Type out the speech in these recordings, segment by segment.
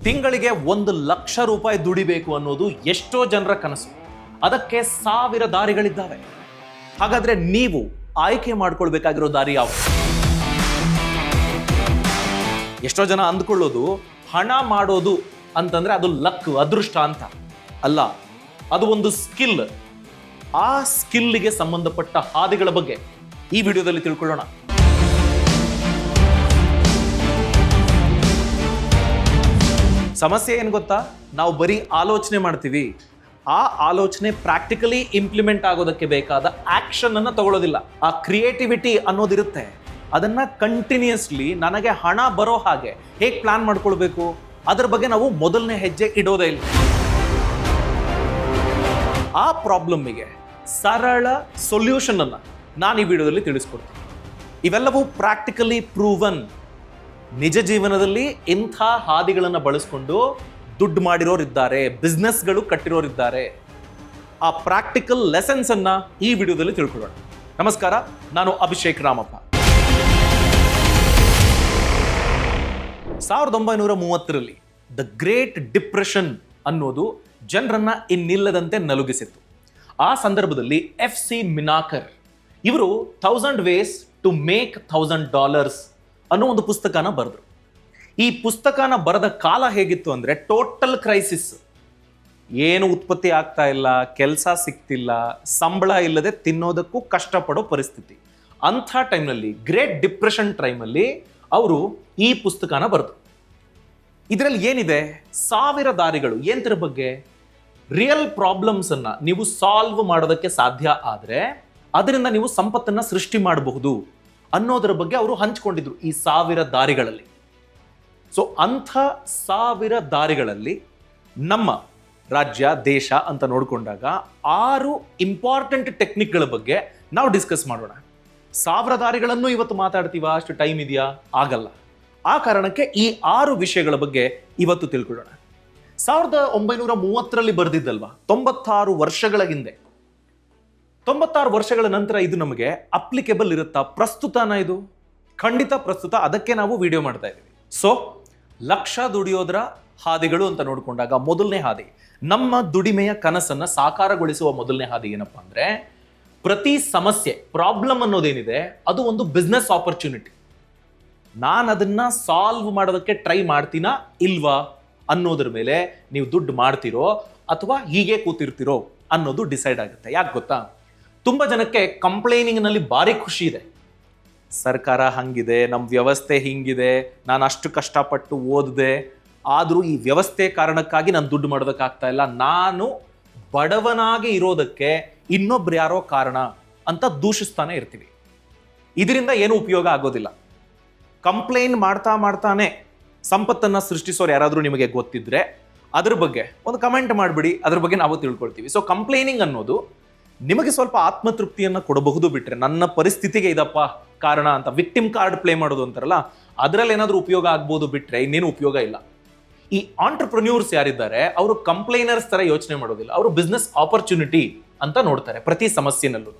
ತಿಂಗಳಿಗೆ 1,00,000 ರೂಪಾಯಿ ದುಡಿಬೇಕು ಅನ್ನೋದು ಎಷ್ಟೋ ಜನರ ಕನಸು. ಅದಕ್ಕೆ 1000 ದಾರಿಗಳಿದ್ದಾವೆ. ಹಾಗಾದ್ರೆ ನೀವು ಆಯ್ಕೆ ಮಾಡ್ಕೊಳ್ಬೇಕಾಗಿರೋ ದಾರಿ ಯಾವುದು? ಎಷ್ಟೋ ಜನ ಅಂದ್ಕೊಳ್ಳೋದು ಹಣ ಮಾಡೋದು ಅಂತಂದ್ರೆ ಅದು ಲಕ್, ಅದೃಷ್ಟ ಅಂತ. ಅಲ್ಲ, ಅದು ಒಂದು ಸ್ಕಿಲ್. ಆ ಸ್ಕಿಲ್ಗೆ ಸಂಬಂಧಪಟ್ಟ ಹಾದಿಗಳ ಬಗ್ಗೆ ಈ ವಿಡಿಯೋದಲ್ಲಿ ತಿಳ್ಕೊಳ್ಳೋಣ. ಸಮಸ್ಯೆ ಏನು ಗೊತ್ತಾ? ನಾವು ಬರೀ ಆಲೋಚನೆ ಮಾಡ್ತೀವಿ. ಆ ಆಲೋಚನೆ ಪ್ರಾಕ್ಟಿಕಲಿ ಇಂಪ್ಲಿಮೆಂಟ್ ಆಗೋದಕ್ಕೆ ಬೇಕಾದ ಆಕ್ಷನ್ ಅನ್ನ ತಗೊಳ್ಳೋದಿಲ್ಲ. ಆ ಕ್ರಿಯೇಟಿವಿಟಿ ಅನ್ನೋದಿರುತ್ತೆ, ಅದನ್ನ ಕಂಟಿನ್ಯೂಸ್ಲಿ ನನಗೆ ಹಣ ಬರೋ ಹಾಗೆ ಹೇಗೆ ಪ್ಲಾನ್ ಮಾಡ್ಕೊಳ್ಬೇಕು ಅದರ ಬಗ್ಗೆ ನಾವು ಮೊದಲನೇ ಹೆಜ್ಜೆ ಇಡೋದೇ ಇಲ್ಲ. ಆ ಪ್ರಾಬ್ಲಮ್ಮಿಗೆ ಸರಳ ಸೊಲ್ಯೂಷನ್ ಅನ್ನ ನಾನು ಈ ವಿಡಿಯೋದಲ್ಲಿ ತಿಳಿಸ್ಕೊಡ್ತೀನಿ. ಇವೆಲ್ಲವೂ ಪ್ರಾಕ್ಟಿಕಲಿ ಪ್ರೂವನ್. ನಿಜ ಜೀವನದಲ್ಲಿ ಇಂಥ ಹಾದಿಗಳನ್ನು ಬಳಸ್ಕೊಂಡು ದುಡ್ಡು ಮಾಡಿರೋರಿದ್ದಾರೆ, ಬಿಸ್ನೆಸ್ಗಳು ಕಟ್ಟಿರೋರಿದ್ದಾರೆ. ಆ ಪ್ರಾಕ್ಟಿಕಲ್ ಲೆಸನ್ಸ್ ಅನ್ನ ಈ ವಿಡಿಯೋದಲ್ಲಿ ತಿಳ್ಕೊಳ್ಳೋಣ. ನಮಸ್ಕಾರ, ನಾನು ಅಭಿಷೇಕ್ ರಾಮಪ್ಪ. 1930ರಲ್ಲಿ ದ ಗ್ರೇಟ್ ಡಿಪ್ರೆಷನ್ ಅನ್ನೋದು ಜನರನ್ನ ಇನ್ನಿಲ್ಲದಂತೆ ನಲುಗಿಸಿತ್ತು. ಆ ಸಂದರ್ಭದಲ್ಲಿ FC ಮಿನಾಕರ್ ಇವರು 1000 ways to make $1,000 ಅನ್ನೋ ಒಂದು ಪುಸ್ತಕನ ಬರೆದ್ರು. ಈ ಪುಸ್ತಕನ ಬರೆದ ಕಾಲ ಹೇಗಿತ್ತು ಅಂದ್ರೆ ಟೋಟಲ್ ಕ್ರೈಸಿಸ್. ಏನು ಉತ್ಪತ್ತಿ ಆಗ್ತಾ ಇಲ್ಲ, ಕೆಲಸ ಸಿಗ್ತಿಲ್ಲ, ಸಂಬಳ ಇಲ್ಲದೆ ತಿನ್ನೋದಕ್ಕೂ ಕಷ್ಟಪಡೋ ಪರಿಸ್ಥಿತಿ. ಅಂಥ ಟೈಮ್ನಲ್ಲಿ, ಗ್ರೇಟ್ ಡಿಪ್ರೆಷನ್ ಟೈಮಲ್ಲಿ ಅವರು ಈ ಪುಸ್ತಕನ ಬರೆದ್ರು. ಇದರಲ್ಲಿ ಏನಿದೆ? 1000 ದಾರಿಗಳು. ಏನರ ಬಗ್ಗೆ? ರಿಯಲ್ ಪ್ರಾಬ್ಲಮ್ಸ್ ಅನ್ನ ನೀವು ಸಾಲ್ವ್ ಮಾಡೋದಕ್ಕೆ ಸಾಧ್ಯ ಆದ್ರೆ ಅದರಿಂದ ನೀವು ಸಂಪತ್ತನ್ನ ಸೃಷ್ಟಿ ಮಾಡಬಹುದು ಅನ್ನೋದರ ಬಗ್ಗೆ ಅವರು ಹಂಚಿಕೊಂಡಿದ್ರು ಈ 1000 ದಾರಿಗಳಲ್ಲಿ. ಸೊ ಅಂಥ 1000 ದಾರಿಗಳಲ್ಲಿ ನಮ್ಮ ರಾಜ್ಯ, ದೇಶ ಅಂತ ನೋಡಿಕೊಂಡಾಗ 6 ಇಂಪಾರ್ಟೆಂಟ್ ಟೆಕ್ನಿಕ್ಗಳ ಬಗ್ಗೆ ನಾವು ಡಿಸ್ಕಸ್ ಮಾಡೋಣ. 1000 ದಾರಿಗಳನ್ನು ಇವತ್ತು ಮಾತಾಡ್ತೀವ? ಅಷ್ಟು ಟೈಮ್ ಇದೆಯಾ? ಆಗಲ್ಲ. ಆ ಕಾರಣಕ್ಕೆ ಈ 6 ವಿಷಯಗಳ ಬಗ್ಗೆ ಇವತ್ತು ತಿಳ್ಕೊಳ್ಳೋಣ. 1930ರಲ್ಲಿ ಬರೆದಿದ್ದಲ್ವಾ, 96 ವರ್ಷಗಳ ಹಿಂದೆ. 96 ವರ್ಷಗಳ ನಂತರ ಇದು ನಮಗೆ ಅಪ್ಲಿಕೇಬಲ್ ಇರುತ್ತಾ? ಪ್ರಸ್ತುತನ ಇದು? ಖಂಡಿತ ಪ್ರಸ್ತುತ. ಅದಕ್ಕೆ ನಾವು ವಿಡಿಯೋ ಮಾಡ್ತಾ ಇದ್ದೀವಿ. ಸೊ ಲಕ್ಷ ದುಡಿಯೋದರ ಹಾದಿಗಳು ಅಂತ ನೋಡಿಕೊಂಡಾಗ ಮೊದಲನೇ ಹಾದಿ, ನಮ್ಮ ದುಡಿಮೆಯ ಕನಸನ್ನ ಸಾಕಾರಗೊಳಿಸುವ ಮೊದಲನೇ ಹಾದಿ ಏನಪ್ಪಾ ಅಂದ್ರೆ, ಪ್ರತಿ ಸಮಸ್ಯೆ, ಪ್ರಾಬ್ಲಮ್ ಅನ್ನೋದೇನಿದೆ ಅದು ಒಂದು ಬಿಸ್ನೆಸ್ ಆಪರ್ಚುನಿಟಿ. ನಾನು ಅದನ್ನ ಸಾಲ್ವ್ ಮಾಡೋದಕ್ಕೆ ಟ್ರೈ ಮಾಡ್ತೀನಾ ಇಲ್ವಾ ಅನ್ನೋದ್ರ ಮೇಲೆ ನೀವು ದುಡ್ಡು ಮಾಡ್ತಿರೋ ಅಥವಾ ಹೀಗೆ ಕೂತಿರ್ತಿರೋ ಅನ್ನೋದು ಡಿಸೈಡ್ ಆಗುತ್ತೆ. ಯಾಕೆ ಗೊತ್ತಾ? ತುಂಬ ಜನಕ್ಕೆ ಕಂಪ್ಲೇನಿಂಗ್ನಲ್ಲಿ ಭಾರಿ ಖುಷಿ ಇದೆ. ಸರ್ಕಾರ ಹಂಗಿದೆ, ನಮ್ಮ ವ್ಯವಸ್ಥೆ ಹಿಂಗಿದೆ, ನಾನು ಅಷ್ಟು ಕಷ್ಟಪಟ್ಟು ಓದಿದೆ, ಆದರೂ ಈ ವ್ಯವಸ್ಥೆ ಕಾರಣಕ್ಕಾಗಿ ನಾನು ದುಡ್ಡು ಮಾಡೋದಕ್ಕಾಗ್ತಾ ಇಲ್ಲ, ನಾನು ಬಡವನಾಗಿ ಇರೋದಕ್ಕೆ ಇನ್ನೊಬ್ರು ಯಾರೋ ಕಾರಣ ಅಂತ ದೂಷಿಸ್ತಾನೆ ಇರ್ತೀವಿ. ಇದರಿಂದ ಏನು ಉಪಯೋಗ ಆಗೋದಿಲ್ಲ. ಕಂಪ್ಲೇನ್ ಮಾಡ್ತಾನೆ ಸಂಪತ್ತನ್ನು ಸೃಷ್ಟಿಸೋರು ಯಾರಾದರೂ ನಿಮಗೆ ಗೊತ್ತಿದ್ರೆ ಅದ್ರ ಬಗ್ಗೆ ಒಂದು ಕಮೆಂಟ್ ಮಾಡಿಬಿಡಿ, ಅದ್ರ ಬಗ್ಗೆ ನಾವು ತಿಳ್ಕೊಳ್ತೀವಿ. ಸೊ ಕಂಪ್ಲೇನಿಂಗ್ ಅನ್ನೋದು ನಿಮಗೆ ಸ್ವಲ್ಪ ಆತ್ಮತೃಪ್ತಿಯನ್ನು ಕೊಡಬಹುದು, ಬಿಟ್ರೆ ನನ್ನ ಪರಿಸ್ಥಿತಿಗೆ ಇದಪ್ಪ ಕಾರಣ ಅಂತ ವಿಕ್ಟಿಮ್ ಕಾರ್ಡ್ ಪ್ಲೇ ಮಾಡೋದು ಅಂತಾರಲ್ಲ, ಅದರಲ್ಲಿ ಏನಾದರೂ ಉಪಯೋಗ ಆಗ್ಬೋದು, ಬಿಟ್ರೆ ಇನ್ನೇನು ಉಪಯೋಗ ಇಲ್ಲ. ಈ ಆಂಟ್ರಪ್ರನ್ಯೂರ್ಸ್ ಯಾರಿದ್ದಾರೆ ಅವರು ಕಂಪ್ಲೈನರ್ಸ್ ತರ ಯೋಚನೆ ಮಾಡೋದಿಲ್ಲ. ಅವರು ಬಿಸ್ನೆಸ್ ಆಪರ್ಚುನಿಟಿ ಅಂತ ನೋಡ್ತಾರೆ ಪ್ರತಿ ಸಮಸ್ಯೆನಲ್ಲೂ.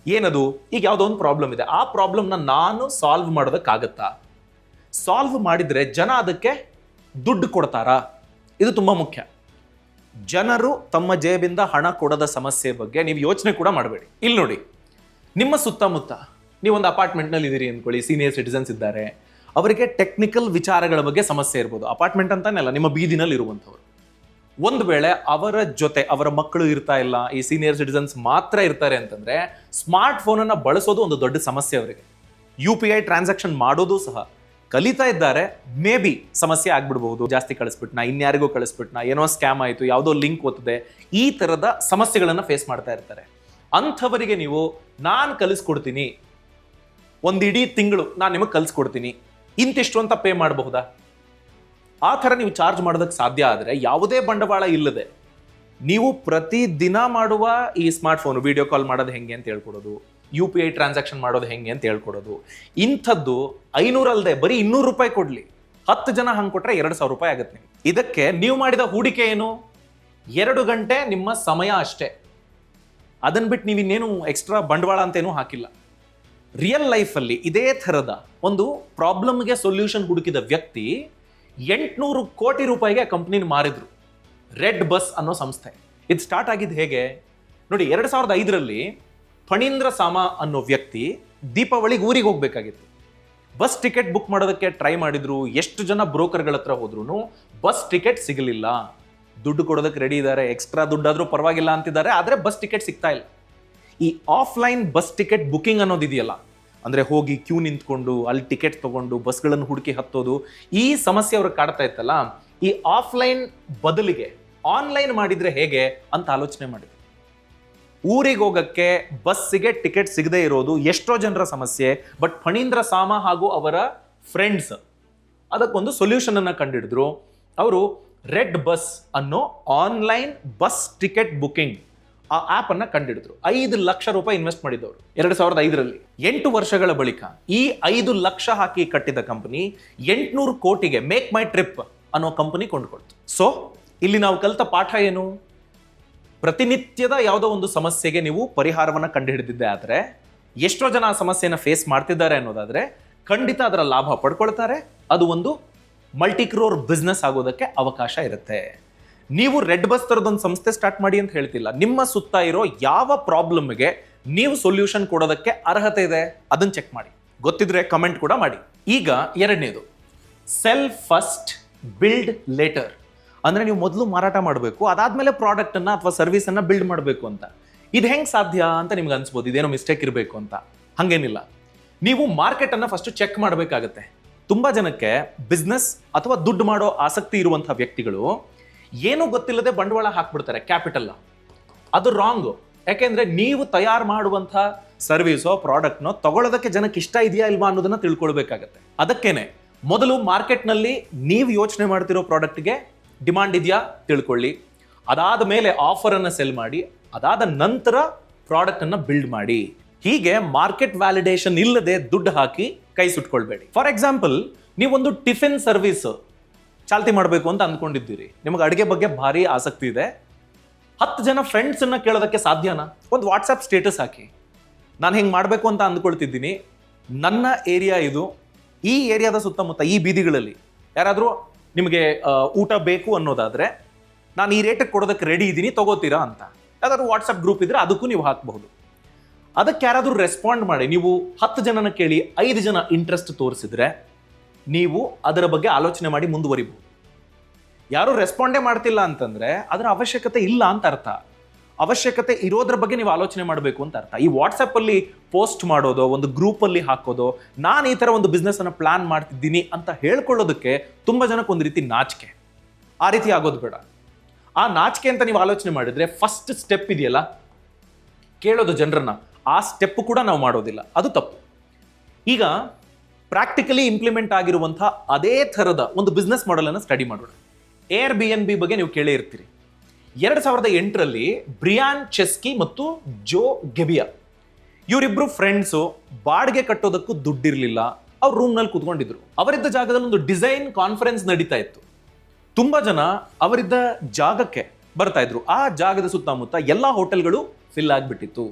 ಏನದು? ಈಗ ಯಾವುದೋ ಒಂದು ಪ್ರಾಬ್ಲಮ್ ಇದೆ, ಆ ಪ್ರಾಬ್ಲಮ್ನ ನಾನು ಸಾಲ್ವ್ ಮಾಡೋದಕ್ಕಾಗತ್ತಾ? ಸಾಲ್ವ್ ಮಾಡಿದ್ರೆ ಜನ ಅದಕ್ಕೆ ದುಡ್ಡು ಕೊಡ್ತಾರಾ? ಇದು ತುಂಬಾ ಮುಖ್ಯ. ಜನರು ತಮ್ಮ ಜೇಬಿಂದ ಹಣ ಕೊಡದ ಸಮಸ್ಯೆ ಬಗ್ಗೆ ನೀವು ಯೋಚನೆ ಕೂಡ ಮಾಡಬೇಡಿ. ಇಲ್ಲಿ ನೋಡಿ, ನಿಮ್ಮ ಸುತ್ತಮುತ್ತ ನೀವೊಂದು ಅಪಾರ್ಟ್ಮೆಂಟ್ನಲ್ಲಿ ಇದ್ದೀರಿ ಅಂದ್ಕೊಳ್ಳಿ, ಸೀನಿಯರ್ ಸಿಟಿಸನ್ಸ್ ಇದ್ದಾರೆ, ಅವರಿಗೆ ಟೆಕ್ನಿಕಲ್ ವಿಚಾರಗಳ ಬಗ್ಗೆ ಸಮಸ್ಯೆ ಇರ್ಬೋದು. ಅಪಾರ್ಟ್ಮೆಂಟ್ ಅಂತಾನೆ ಅಲ್ಲ, ನಿಮ್ಮ ಬೀದಿನಲ್ಲಿ ಇರುವಂಥವ್ರು. ಒಂದು ವೇಳೆ ಅವರ ಜೊತೆ ಅವರ ಮಕ್ಕಳು ಇರ್ತಾ ಇಲ್ಲ, ಈ ಸೀನಿಯರ್ ಸಿಟಿಸನ್ಸ್ ಮಾತ್ರ ಇರ್ತಾರೆ ಅಂತಂದ್ರೆ ಸ್ಮಾರ್ಟ್ ಫೋನನ್ನು ಬಳಸೋದು ಒಂದು ದೊಡ್ಡ ಸಮಸ್ಯೆ ಅವರಿಗೆ. UPI ಟ್ರಾನ್ಸಾಕ್ಷನ್ ಮಾಡೋದು ಸಹ ಕಲಿತಾ ಇದ್ದಾರೆ. ಮೇ ಬಿ ಸಮಸ್ಯೆ ಆಗ್ಬಿಡ್ಬಹುದು, ಜಾಸ್ತಿ ಕಳಿಸ್ಬಿಟ್ನಾ, ಇನ್ಯಾರಿಗೂ ಕಳಿಸ್ಬಿಟ್ನಾ, ಏನೋ ಸ್ಕ್ಯಾಮ್ ಆಯಿತು, ಯಾವುದೋ ಲಿಂಕ್ ಒತ್ತದೆ, ಈ ಥರದ ಸಮಸ್ಯೆಗಳನ್ನು ಫೇಸ್ ಮಾಡ್ತಾ ಇರ್ತಾರೆ. ಅಂಥವರಿಗೆ ನೀವು ನಾನು ಕಲಿಸ್ಕೊಡ್ತೀನಿ, ಒಂದು ಇಡೀ ತಿಂಗಳು ನಾನು ನಿಮಗೆ ಕಲಿಸ್ಕೊಡ್ತೀನಿ, ಇಂತಿಷ್ಟು ಅಂತ ಪೇ ಮಾಡಬಹುದಾ? ಆ ಥರ ನೀವು ಚಾರ್ಜ್ ಮಾಡೋದಕ್ಕೆ ಸಾಧ್ಯ ಆದರೆ, ಯಾವುದೇ ಬಂಡವಾಳ ಇಲ್ಲದೆ ನೀವು ಪ್ರತಿ ದಿನ ಮಾಡುವ ಈ ಸ್ಮಾರ್ಟ್ಫೋನ್ ವಿಡಿಯೋ ಕಾಲ್ ಮಾಡೋದು ಹೆಂಗೆ ಅಂತ ಹೇಳ್ಕೊಡೋದು, UPI ಟ್ರಾನ್ಸಾಕ್ಷನ್ ಮಾಡೋದು ಹೆಂಗೆ ಅಂತ ಹೇಳ್ಕೊಡೋದು, ಇಂಥದ್ದು 500 ಅಲ್ಲದೆ ಬರೀ 200 ರೂಪಾಯಿ ಕೊಡ್ಲಿ, 10 ಜನ ಹಂಗೆ ಕೊಟ್ರೆ 2,000 ರೂಪಾಯಿ ಆಗುತ್ತೆ. ಇದಕ್ಕೆ ನೀವು ಮಾಡಿದ ಹೂಡಿಕೆ ಏನು? 2 ಗಂಟೆ ನಿಮ್ಮ ಸಮಯ ಅಷ್ಟೇ. ಅದನ್ನ ಬಿಟ್ಟು ನೀವು ಇನ್ನೇನು ಎಕ್ಸ್ಟ್ರಾ ಬಂಡವಾಳ ಅಂತೇನೂ ಹಾಕಿಲ್ಲ. ರಿಯಲ್ ಲೈಫಲ್ಲಿ ಇದೇ ಥರದ ಒಂದು ಪ್ರಾಬ್ಲಮ್ಗೆ ಸೊಲ್ಯೂಷನ್ ಹುಡುಕಿದ ವ್ಯಕ್ತಿ 800 ಕೋಟಿ ರೂಪಾಯಿಗೆ ಕಂಪ್ನಿನ ಮಾರಿದ್ರು. ರೆಡ್ ಬಸ್ ಅನ್ನೋ ಸಂಸ್ಥೆ. ಇದು ಸ್ಟಾರ್ಟ್ ಆಗಿದ್ದು ಹೇಗೆ ನೋಡಿ, 2005ರಲ್ಲಿ ಫಣೀಂದ್ರ ಸಾಮಾ ಅನ್ನೋ ವ್ಯಕ್ತಿ ದೀಪಾವಳಿಗೆ ಊರಿಗೆ ಹೋಗ್ಬೇಕಾಗಿತ್ತು. ಬಸ್ ಟಿಕೆಟ್ ಬುಕ್ ಮಾಡೋದಕ್ಕೆ ಟ್ರೈ ಮಾಡಿದ್ರು. ಎಷ್ಟು ಜನ ಬ್ರೋಕರ್ಗಳ ಹತ್ರ ಹೋದ್ರು ಬಸ್ ಟಿಕೆಟ್ ಸಿಗಲಿಲ್ಲ. ದುಡ್ಡು ಕೊಡೋದಕ್ಕೆ ರೆಡಿ ಇದ್ದಾರೆ, ಎಕ್ಸ್ಟ್ರಾ ದುಡ್ಡಾದ್ರೂ ಪರವಾಗಿಲ್ಲ ಅಂತಿದ್ದಾರೆ, ಆದರೆ ಬಸ್ ಟಿಕೆಟ್ ಸಿಗ್ತಾ ಇಲ್ಲ. ಈ ಆಫ್ಲೈನ್ ಬಸ್ ಟಿಕೆಟ್ ಬುಕಿಂಗ್ ಅನ್ನೋದಿದೆಯಲ್ಲ, ಅಂದರೆ ಹೋಗಿ ಕ್ಯೂ ನಿಂತ್ಕೊಂಡು ಅಲ್ಲಿ ಟಿಕೆಟ್ ತಗೊಂಡು ಬಸ್ಗಳನ್ನು ಹುಡುಕಿ ಹತ್ತೋದು, ಈ ಸಮಸ್ಯೆ ಅವ್ರಿಗೆ ಕಾಡ್ತಾ ಇತ್ತಲ್ಲ. ಈ ಆಫ್ಲೈನ್ ಬದಲಿಗೆ ಆನ್ಲೈನ್ ಮಾಡಿದ್ರೆ ಹೇಗೆ ಅಂತ ಆಲೋಚನೆ ಮಾಡಿದ್ರು. ಊರಿಗೆ ಹೋಗಕ್ಕೆ ಬಸ್ಸಿಗೆ ಟಿಕೆಟ್ ಸಿಗದೆ ಇರೋದು ಎಷ್ಟೋ ಜನರ ಸಮಸ್ಯೆ. ಬಟ್ ಫಣೀಂದ್ರ ಸಾಮಾ ಹಾಗೂ ಅವರ ಫ್ರೆಂಡ್ಸ್ ಅದಕ್ಕೊಂದು ಸೊಲ್ಯೂಷನ್ ಅನ್ನ ಕಂಡಿಡಿದ್ರು. ಅವರು ರೆಡ್ ಬಸ್ ಅನ್ನೋ ಆನ್ಲೈನ್ ಬಸ್ ಟಿಕೆಟ್ ಬುಕಿಂಗ್ ಆ ಆಪ್ ಅನ್ನ ಕಂಡಿಡಿದ್ರು. 5 ಲಕ್ಷ ರೂಪಾಯಿ ಇನ್ವೆಸ್ಟ್ ಮಾಡಿದವರು 2005ರಲ್ಲಿ. 8 ವರ್ಷಗಳ ಬಳಿಕ ಈ 5 ಲಕ್ಷ ಹಾಕಿ ಕಟ್ಟಿದ ಕಂಪನಿ 800 ಕೋಟಿಗೆ ಮೇಕ್ ಮೈ ಟ್ರಿಪ್ ಅನ್ನೋ ಕಂಪನಿ ಕೊಂಡುಕೊಳ್ತು. ಸೊ ಇಲ್ಲಿ ನಾವು ಕಲಿತ ಪಾಠ ಏನು? ಪ್ರತಿನಿತ್ಯದ ಯಾವುದೋ ಒಂದು ಸಮಸ್ಯೆಗೆ ನೀವು ಪರಿಹಾರವನ್ನು ಕಂಡುಹಿಡಿದಿದ್ದೆ ಆದರೆ, ಎಷ್ಟೋ ಜನ ಆ ಸಮಸ್ಯೆನ ಫೇಸ್ ಮಾಡ್ತಿದ್ದಾರೆ ಅನ್ನೋದಾದ್ರೆ ಖಂಡಿತ ಅದರ ಲಾಭ ಪಡ್ಕೊಳ್ತಾರೆ. ಅದು ಒಂದು ಮಲ್ಟಿ ಕ್ರೋರ್ ಬಿಸ್ನೆಸ್ ಆಗೋದಕ್ಕೆ ಅವಕಾಶ ಇರುತ್ತೆ. ನೀವು ರೆಡ್ ಬಸ್ ತರದೊಂದು ಸಂಸ್ಥೆ ಸ್ಟಾರ್ಟ್ ಮಾಡಿ ಅಂತ ಹೇಳ್ತಿಲ್ಲ. ನಿಮ್ಮ ಸುತ್ತ ಇರೋ ಯಾವ ಪ್ರಾಬ್ಲಮ್ಗೆ ನೀವು ಸೊಲ್ಯೂಷನ್ ಕೊಡೋದಕ್ಕೆ ಅರ್ಹತೆ ಇದೆ ಅದನ್ನ ಚೆಕ್ ಮಾಡಿ. ಗೊತ್ತಿದ್ರೆ ಕಮೆಂಟ್ ಕೂಡ ಮಾಡಿ. ಈಗ ಎರಡನೇದು, ಸೆಲ್ ಫಸ್ಟ್ ಬಿಲ್ಡ್ ಲೇಟರ್. ಅಂದ್ರೆ ನೀವು ಮೊದಲು ಮಾರಾಟ ಮಾಡಬೇಕು, ಅದಾದ್ಮೇಲೆ ಪ್ರಾಡಕ್ಟ್ ಅನ್ನ ಅಥವಾ ಸರ್ವಿಸ್ ಅನ್ನ ಬಿಲ್ಡ್ ಮಾಡಬೇಕು ಅಂತ. ಇದು ಹೆಂಗ್ ಸಾಧ್ಯ ಅಂತ ನಿಮ್ಗೆ ಅನ್ಸ್ಬೋದು, ಇದೇನೋ ಮಿಸ್ಟೇಕ್ ಇರಬೇಕು ಅಂತ. ಹಂಗೇನಿಲ್ಲ. ನೀವು ಮಾರ್ಕೆಟ್ ಅನ್ನ ಫಸ್ಟ್ ಚೆಕ್ ಮಾಡಬೇಕಾಗತ್ತೆ. ತುಂಬಾ ಜನಕ್ಕೆ ಬಿಸ್ನೆಸ್ ಅಥವಾ ದುಡ್ಡು ಮಾಡೋ ಆಸಕ್ತಿ ಇರುವಂತಹ ವ್ಯಕ್ತಿಗಳು ಏನೂ ಗೊತ್ತಿಲ್ಲದೆ ಬಂಡವಾಳ ಹಾಕ್ಬಿಡ್ತಾರೆ, ಕ್ಯಾಪಿಟಲ್. ಅದು ರಾಂಗ್. ಯಾಕೆಂದ್ರೆ ನೀವು ತಯಾರು ಮಾಡುವಂತಹ ಸರ್ವಿಸೋ ಪ್ರಾಡಕ್ಟ್ನೋ ತಗೊಳ್ಳೋದಕ್ಕೆ ಜನಕ್ಕೆ ಇಷ್ಟ ಇದೆಯಾ ಇಲ್ವಾ ಅನ್ನೋದನ್ನ ತಿಳ್ಕೊಳ್ಬೇಕಾಗತ್ತೆ. ಅದಕ್ಕೇನೆ ಮೊದಲು ಮಾರ್ಕೆಟ್ನಲ್ಲಿ ನೀವು ಯೋಚನೆ ಮಾಡ್ತಿರೋ ಪ್ರಾಡಕ್ಟ್ಗೆ ಡಿಮಾಂಡ್ ಇದೆಯಾ ತಿಳ್ಕೊಳ್ಳಿ. ಅದಾದ ಮೇಲೆ ಆಫರ್ ಅನ್ನ ಸೆಲ್ ಮಾಡಿ, ಅದಾದ ನಂತರ ಪ್ರಾಡಕ್ಟ್ ಅನ್ನ ಬಿಲ್ಡ್ ಮಾಡಿ. ಹೀಗೆ ಮಾರ್ಕೆಟ್ ವ್ಯಾಲಿಡೇಷನ್ ಇಲ್ಲದೆ ದುಡ್ಡು ಹಾಕಿ ಕೈ ಸುಟ್ಕೊಳ್ಬೇಡಿ. ಫಾರ್ ಎಕ್ಸಾಂಪಲ್, ನೀವೊಂದು ಟಿಫಿನ್ ಸರ್ವಿಸ್ ಚಾಲ್ತಿ ಮಾಡಬೇಕು ಅಂತ ಅಂದ್ಕೊಂಡಿದ್ದೀರಿ. ನಿಮಗೆ ಅಡುಗೆ ಬಗ್ಗೆ ಭಾರಿ ಆಸಕ್ತಿ ಇದೆ. 10 ಜನ ಫ್ರೆಂಡ್ಸ್ ಅನ್ನ ಕೇಳೋದಕ್ಕೆ ಸಾಧ್ಯನಾ? ಒಂದು ವಾಟ್ಸ್ಆಪ್ ಸ್ಟೇಟಸ್ ಹಾಕಿ, ನಾನು ಹಿಂಗೆ ಮಾಡಬೇಕು ಅಂತ ಅಂದ್ಕೊಳ್ತಿದ್ದೀನಿ, ನನ್ನ ಏರಿಯಾ ಇದು, ಈ ಏರಿಯಾದ ಸುತ್ತಮುತ್ತ ಈ ಬೀದಿಗಳಲ್ಲಿ ಯಾರಾದರೂ ನಿಮಗೆ ಊಟ ಬೇಕು ಅನ್ನೋದಾದ್ರೆ ನಾನು ಈ ರೇಟಿಗೆ ಕೊಡೋದಕ್ಕೆ ರೆಡಿ ಇದ್ದೀನಿ, ತಗೋತೀರಾ ಅಂತ. ಯಾವ್ದಾದ್ರು ವಾಟ್ಸಪ್ ಗ್ರೂಪ್ ಇದ್ರೆ ಅದಕ್ಕೂ ನೀವು ಹಾಕಬಹುದು. ಅದಕ್ಕೆ ಯಾರಾದರೂ ರೆಸ್ಪಾಂಡ್ ಮಾಡಿ, ನೀವು 10 ಜನನ ಕೇಳಿ 5 ಜನ ಇಂಟ್ರೆಸ್ಟ್ ತೋರಿಸಿದ್ರೆ ನೀವು ಅದರ ಬಗ್ಗೆ ಆಲೋಚನೆ ಮಾಡಿ ಮುಂದುವರಿಬಹುದು. ಯಾರು ರೆಸ್ಪಾಂಡೇ ಮಾಡ್ತಿಲ್ಲ ಅಂತಂದ್ರೆ ಅದರ ಅವಶ್ಯಕತೆ ಇಲ್ಲ ಅಂತ ಅರ್ಥ. ಅವಶ್ಯಕತೆ ಇರೋದ್ರ ಬಗ್ಗೆ ನೀವು ಆಲೋಚನೆ ಮಾಡಬೇಕು ಅಂತ ಅರ್ಥ. ಈ ವಾಟ್ಸಪ್ ಅಲ್ಲಿ ಪೋಸ್ಟ್ ಮಾಡೋದು, ಒಂದು ಗ್ರೂಪ್ ಅಲ್ಲಿ ಹಾಕೋದು, ನಾನು ಈ ತರ ಒಂದು ಬಿಸ್ನೆಸ್ ಅನ್ನ ಪ್ಲಾನ್ ಮಾಡ್ತಿದ್ದೀನಿ ಅಂತ ಹೇಳ್ಕೊಳ್ಳೋದಕ್ಕೆ ತುಂಬಾ ಜನಕ್ಕೆ ಒಂದು ರೀತಿ ನಾಚಿಕೆ. ಆ ರೀತಿ ಆಗೋದು ಬೇಡ. ಆ ನಾಚಿಕೆ ಅಂತ ನೀವು ಆಲೋಚನೆ ಮಾಡಿದ್ರೆ ಫಸ್ಟ್ ಸ್ಟೆಪ್ ಇದೆಯಲ್ಲ, ಕೇಳೋದು ಜನರನ್ನ, ಆ ಸ್ಟೆಪ್ ಕೂಡ ನಾವು ಮಾಡೋದಿಲ್ಲ. ಅದು ತಪ್ಪು. ಈಗ ಪ್ರಾಕ್ಟಿಕಲಿ ಇಂಪ್ಲಿಮೆಂಟ್ ಆಗಿರುವಂತಹ ಅದೇ ಥರದ ಒಂದು ಬಿಸ್ನೆಸ್ ಮಾಡೆಲ್ ಅನ್ನು ಸ್ಟಡಿ ಮಾಡೋಣ. Airbnb ಬಗ್ಗೆ ನೀವು ಕೇಳೇ ಇರ್ತೀರಿ. 2008ರಲ್ಲಿ ಬ್ರಿಯಾನ್ ಚೆಸ್ಕಿ ಮತ್ತು ಜೋ ಗೆಬಿಯಾ ಇವರಿಬ್ರು ಫ್ರೆಂಡ್ಸು ಬಾಡಿಗೆ ಕಟ್ಟೋದಕ್ಕೂ ದುಡ್ಡಿರಲಿಲ್ಲ. ಅವ್ರ ರೂಮ್ನಲ್ಲಿ ಕೂತ್ಕೊಂಡಿದ್ರು. ಅವರಿದ್ದ ಜಾಗದಲ್ಲಿ ಒಂದು ಡಿಸೈನ್ ಕಾನ್ಫರೆನ್ಸ್ ನಡೀತಾ ಇತ್ತು. ತುಂಬಾ ಜನ ಅವರಿದ್ದ ಜಾಗಕ್ಕೆ ಬರ್ತಾ ಇದ್ರು. ಆ ಜಾಗದ ಸುತ್ತಮುತ್ತ ಎಲ್ಲ ಹೋಟೆಲ್ಗಳು ಫಿಲ್ ಆಗಿಬಿಟ್ಟಿತ್ತು.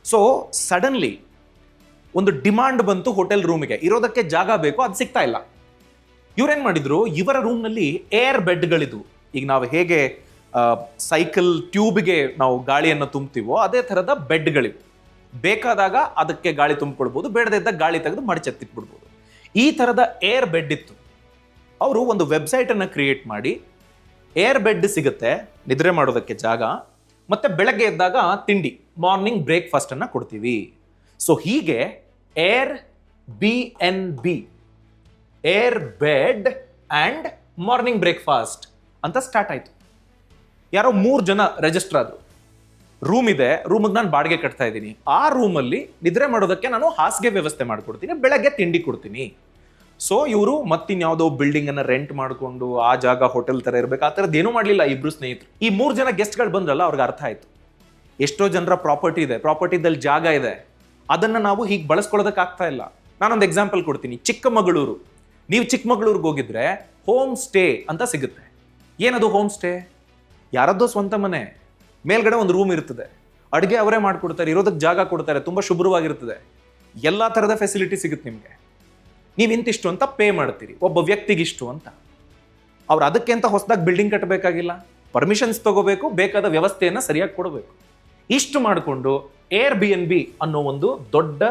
ಸೊ ಸಡನ್ಲಿ ಒಂದು ಡಿಮಾಂಡ್ ಬಂತು ಹೋಟೆಲ್ ರೂಮಿಗೆ. ಇರೋದಕ್ಕೆ ಜಾಗ ಬೇಕು, ಅದು ಸಿಗ್ತಾ ಇಲ್ಲ. ಇವ್ರೇನ್ ಮಾಡಿದ್ರು, ಇವರ ರೂಮ್ನಲ್ಲಿ ಏರ್ ಬೆಡ್ಗಳಿದ್ವು. ಈಗ ನಾವು ಹೇಗೆ ಸೈಕಲ್ ಟ್ಯೂಬ್ಗೆ ನಾವು ಗಾಳಿಯನ್ನು ತುಂಬ್ತೀವೋ ಅದೇ ಥರದ ಬೆಡ್ಗಳಿವು. ಬೇಕಾದಾಗ ಅದಕ್ಕೆ ಗಾಳಿ ತುಂಬಿಕೊಳ್ಬೋದು, ಬೇಡದೇ ಇದ್ದಾಗ ಗಾಳಿ ತೆಗೆದು ಮಡಿಚೆತ್ತಿಟ್ಬಿಡ್ಬೋದು. ಈ ಥರದ ಏರ್ ಬೆಡ್ ಇತ್ತು. ಅವರು ಒಂದು ವೆಬ್ಸೈಟನ್ನು ಕ್ರಿಯೇಟ್ ಮಾಡಿ, ಏರ್ ಬೆಡ್ ಸಿಗುತ್ತೆ, ನಿದ್ರೆ ಮಾಡೋದಕ್ಕೆ ಜಾಗ, ಮತ್ತೆ ಬೆಳಗ್ಗೆ ಎದ್ದಾಗ ತಿಂಡಿ, ಮಾರ್ನಿಂಗ್ ಬ್ರೇಕ್ಫಾಸ್ಟ್ ಅನ್ನ ಕೊಡ್ತೀವಿ. ಸೊ ಹೀಗೆ Airbnb, air bed and morning breakfast ಅಂತ ಸ್ಟಾರ್ಟ್ ಆಯ್ತು. ಯಾರೋ 3 ಜನ ರಿಜಿಸ್ಟರ್ ಆದ್ರು. ರೂಮ್ ಇದೆ, ರೂಮಿಗೆ ನಾನು ಬಾಡಿಗೆ ಕಟ್ತಾ ಇದ್ದೀನಿ. ಆ ರೂಮಲ್ಲಿ ನಿದ್ರೆ ಮಾಡೋದಕ್ಕೆ ನಾನು ಹಾಸಿಗೆ ವ್ಯವಸ್ಥೆ ಮಾಡ್ಕೊಡ್ತೀನಿ, ಬೆಳಗ್ಗೆ ತಿಂಡಿ ಕೊಡ್ತೀನಿ. ಸೊ ಇವರು ಮತ್ತಿನ್ಯಾವುದೋ ಬಿಲ್ಡಿಂಗ್ ಅನ್ನ ರೆಂಟ್ ಮಾಡ್ಕೊಂಡು ಆ ಜಾಗ ಹೋಟೆಲ್ ತರ ಇರ್ಬೇಕು, ಆ ಥರದ್ದು ಏನೂ ಮಾಡಲಿಲ್ಲ. ಇಬ್ರು ಸ್ನೇಹಿತರು, ಈ 3 ಜನ ಗೆಸ್ಟ್ಗಳು ಬಂದ್ರಲ್ಲ, ಅವ್ರಿಗೆ ಅರ್ಥ ಆಯ್ತು ಎಷ್ಟೋ ಜನರ ಪ್ರಾಪರ್ಟಿ ಇದೆ, ಪ್ರಾಪರ್ಟಿದಲ್ಲಿ ಜಾಗ ಇದೆ, ಅದನ್ನ ನಾವು ಹೀಗೆ ಬಳಸ್ಕೊಳ್ಳೋದಕ್ಕೆ ಆಗ್ತಾ ಇಲ್ಲ. ನಾನೊಂದು ಎಕ್ಸಾಂಪಲ್ ಕೊಡ್ತೀನಿ. ಚಿಕ್ಕಮಗಳೂರು, ನೀವು ಚಿಕ್ಕಮಗಳೂರಿಗೆ ಹೋಗಿದ್ರೆ ಹೋಮ್ ಸ್ಟೇ ಅಂತ ಸಿಗುತ್ತೆ. ಏನದು ಹೋಮ್ ಸ್ಟೇ? ಯಾರದ್ದೋ ಸ್ವಂತ ಮನೆ, ಮೇಲ್ಗಡೆ ಒಂದು ರೂಮ್ ಇರ್ತದೆ, ಅಡುಗೆ ಅವರೇ ಮಾಡ್ಕೊಡ್ತಾರೆ, ಇರೋದಕ್ಕೆ ಜಾಗ ಕೊಡ್ತಾರೆ, ತುಂಬ ಶುಭ್ರವಾಗಿರ್ತದೆ, ಎಲ್ಲ ಥರದ ಫೆಸಿಲಿಟಿ ಸಿಗುತ್ತೆ ನಿಮಗೆ. ನೀವು ಇಂತಿಷ್ಟು ಅಂತ ಪೇ ಮಾಡ್ತೀರಿ, ಒಬ್ಬ ವ್ಯಕ್ತಿಗಿಷ್ಟು ಅಂತ. ಅವ್ರು ಅದಕ್ಕೆ ಅಂತ ಹೊಸದಾಗಿ ಬಿಲ್ಡಿಂಗ್ ಕಟ್ಟಬೇಕಾಗಿಲ್ಲ, ಪರ್ಮಿಷನ್ಸ್ ತಗೋಬೇಕು, ಬೇಕಾದ ವ್ಯವಸ್ಥೆಯನ್ನು ಸರಿಯಾಗಿ ಕೊಡಬೇಕು. ಇಷ್ಟು ಮಾಡಿಕೊಂಡು Airbnb ಅನ್ನೋ ಒಂದು ದೊಡ್ಡ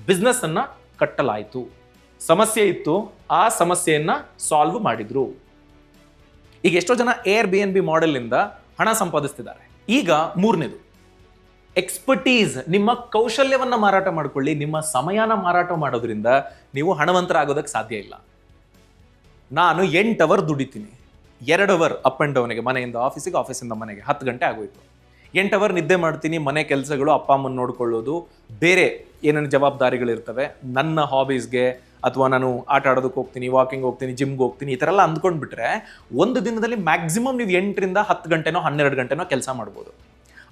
ಬಿಸ್ನೆಸ್ ಅನ್ನ ಕಟ್ಟಲಾಯಿತು. ಸಮಸ್ಯೆ ಇತ್ತು, ಆ ಸಮಸ್ಯೆಯನ್ನ ಸಾಲ್ವ್ ಮಾಡಿದ್ರು. ಈಗ ಎಷ್ಟೋ ಜನ Airbnb ಮಾಡೆಲ್ ಇಂದ ಹಣ ಸಂಪಾದಿಸ್ತಿದ್ದಾರೆ. ಈಗ ಮೂರನೇದು ಎಕ್ಸ್ಪರ್ಟೀಸ್. ನಿಮ್ಮ ಕೌಶಲ್ಯವನ್ನ ಮಾರಾಟ ಮಾಡ್ಕೊಳ್ಳಿ. ನಿಮ್ಮ ಸಮಯನ ಮಾರಾಟ ಮಾಡೋದ್ರಿಂದ ನೀವು ಹಣವಂತರಾಗೋದಕ್ಕೆ ಸಾಧ್ಯ ಇಲ್ಲ. ನಾನು 8 ಅವರ್ ದುಡಿತೀನಿ, 2 ಅವರ್ ಅಪ್ ಅಂಡ್ ಡೌನ್ಗೆ, ಮನೆಯಿಂದ ಆಫೀಸಿಗೆ, ಆಫೀಸಿಂದ ಮನೆಗೆ 10 ಗಂಟೆ ಆಗೋಯ್ತು. 8 ಅವರ್ ನಿದ್ದೆ ಮಾಡ್ತೀನಿ, ಮನೆ ಕೆಲಸಗಳು, ಅಪ್ಪ ಅಮ್ಮನ ನೋಡ್ಕೊಳ್ಳೋದು, ಬೇರೆ ಏನೇನು ಜವಾಬ್ದಾರಿಗಳಿರ್ತವೆ, ನನ್ನ ಹಾಬೀಸ್ಗೆ ಅಥವಾ ನಾನು ಆಟ ಆಡೋದಕ್ಕೆ ಹೋಗ್ತೀನಿ, ವಾಕಿಂಗ್ ಹೋಗ್ತೀನಿ, ಜಿಮ್ಗೆ ಹೋಗ್ತೀನಿ, ಈ ಥರ ಎಲ್ಲ ಅಂದ್ಕೊಂಡ್ಬಿಟ್ರೆ ಒಂದು ದಿನದಲ್ಲಿ ಮ್ಯಾಕ್ಸಿಮಮ್ ನೀವು 8 ರಿಂದ 10 ಗಂಟೆನೋ 12 ಗಂಟೆನೋ ಕೆಲಸ ಮಾಡ್ಬೋದು.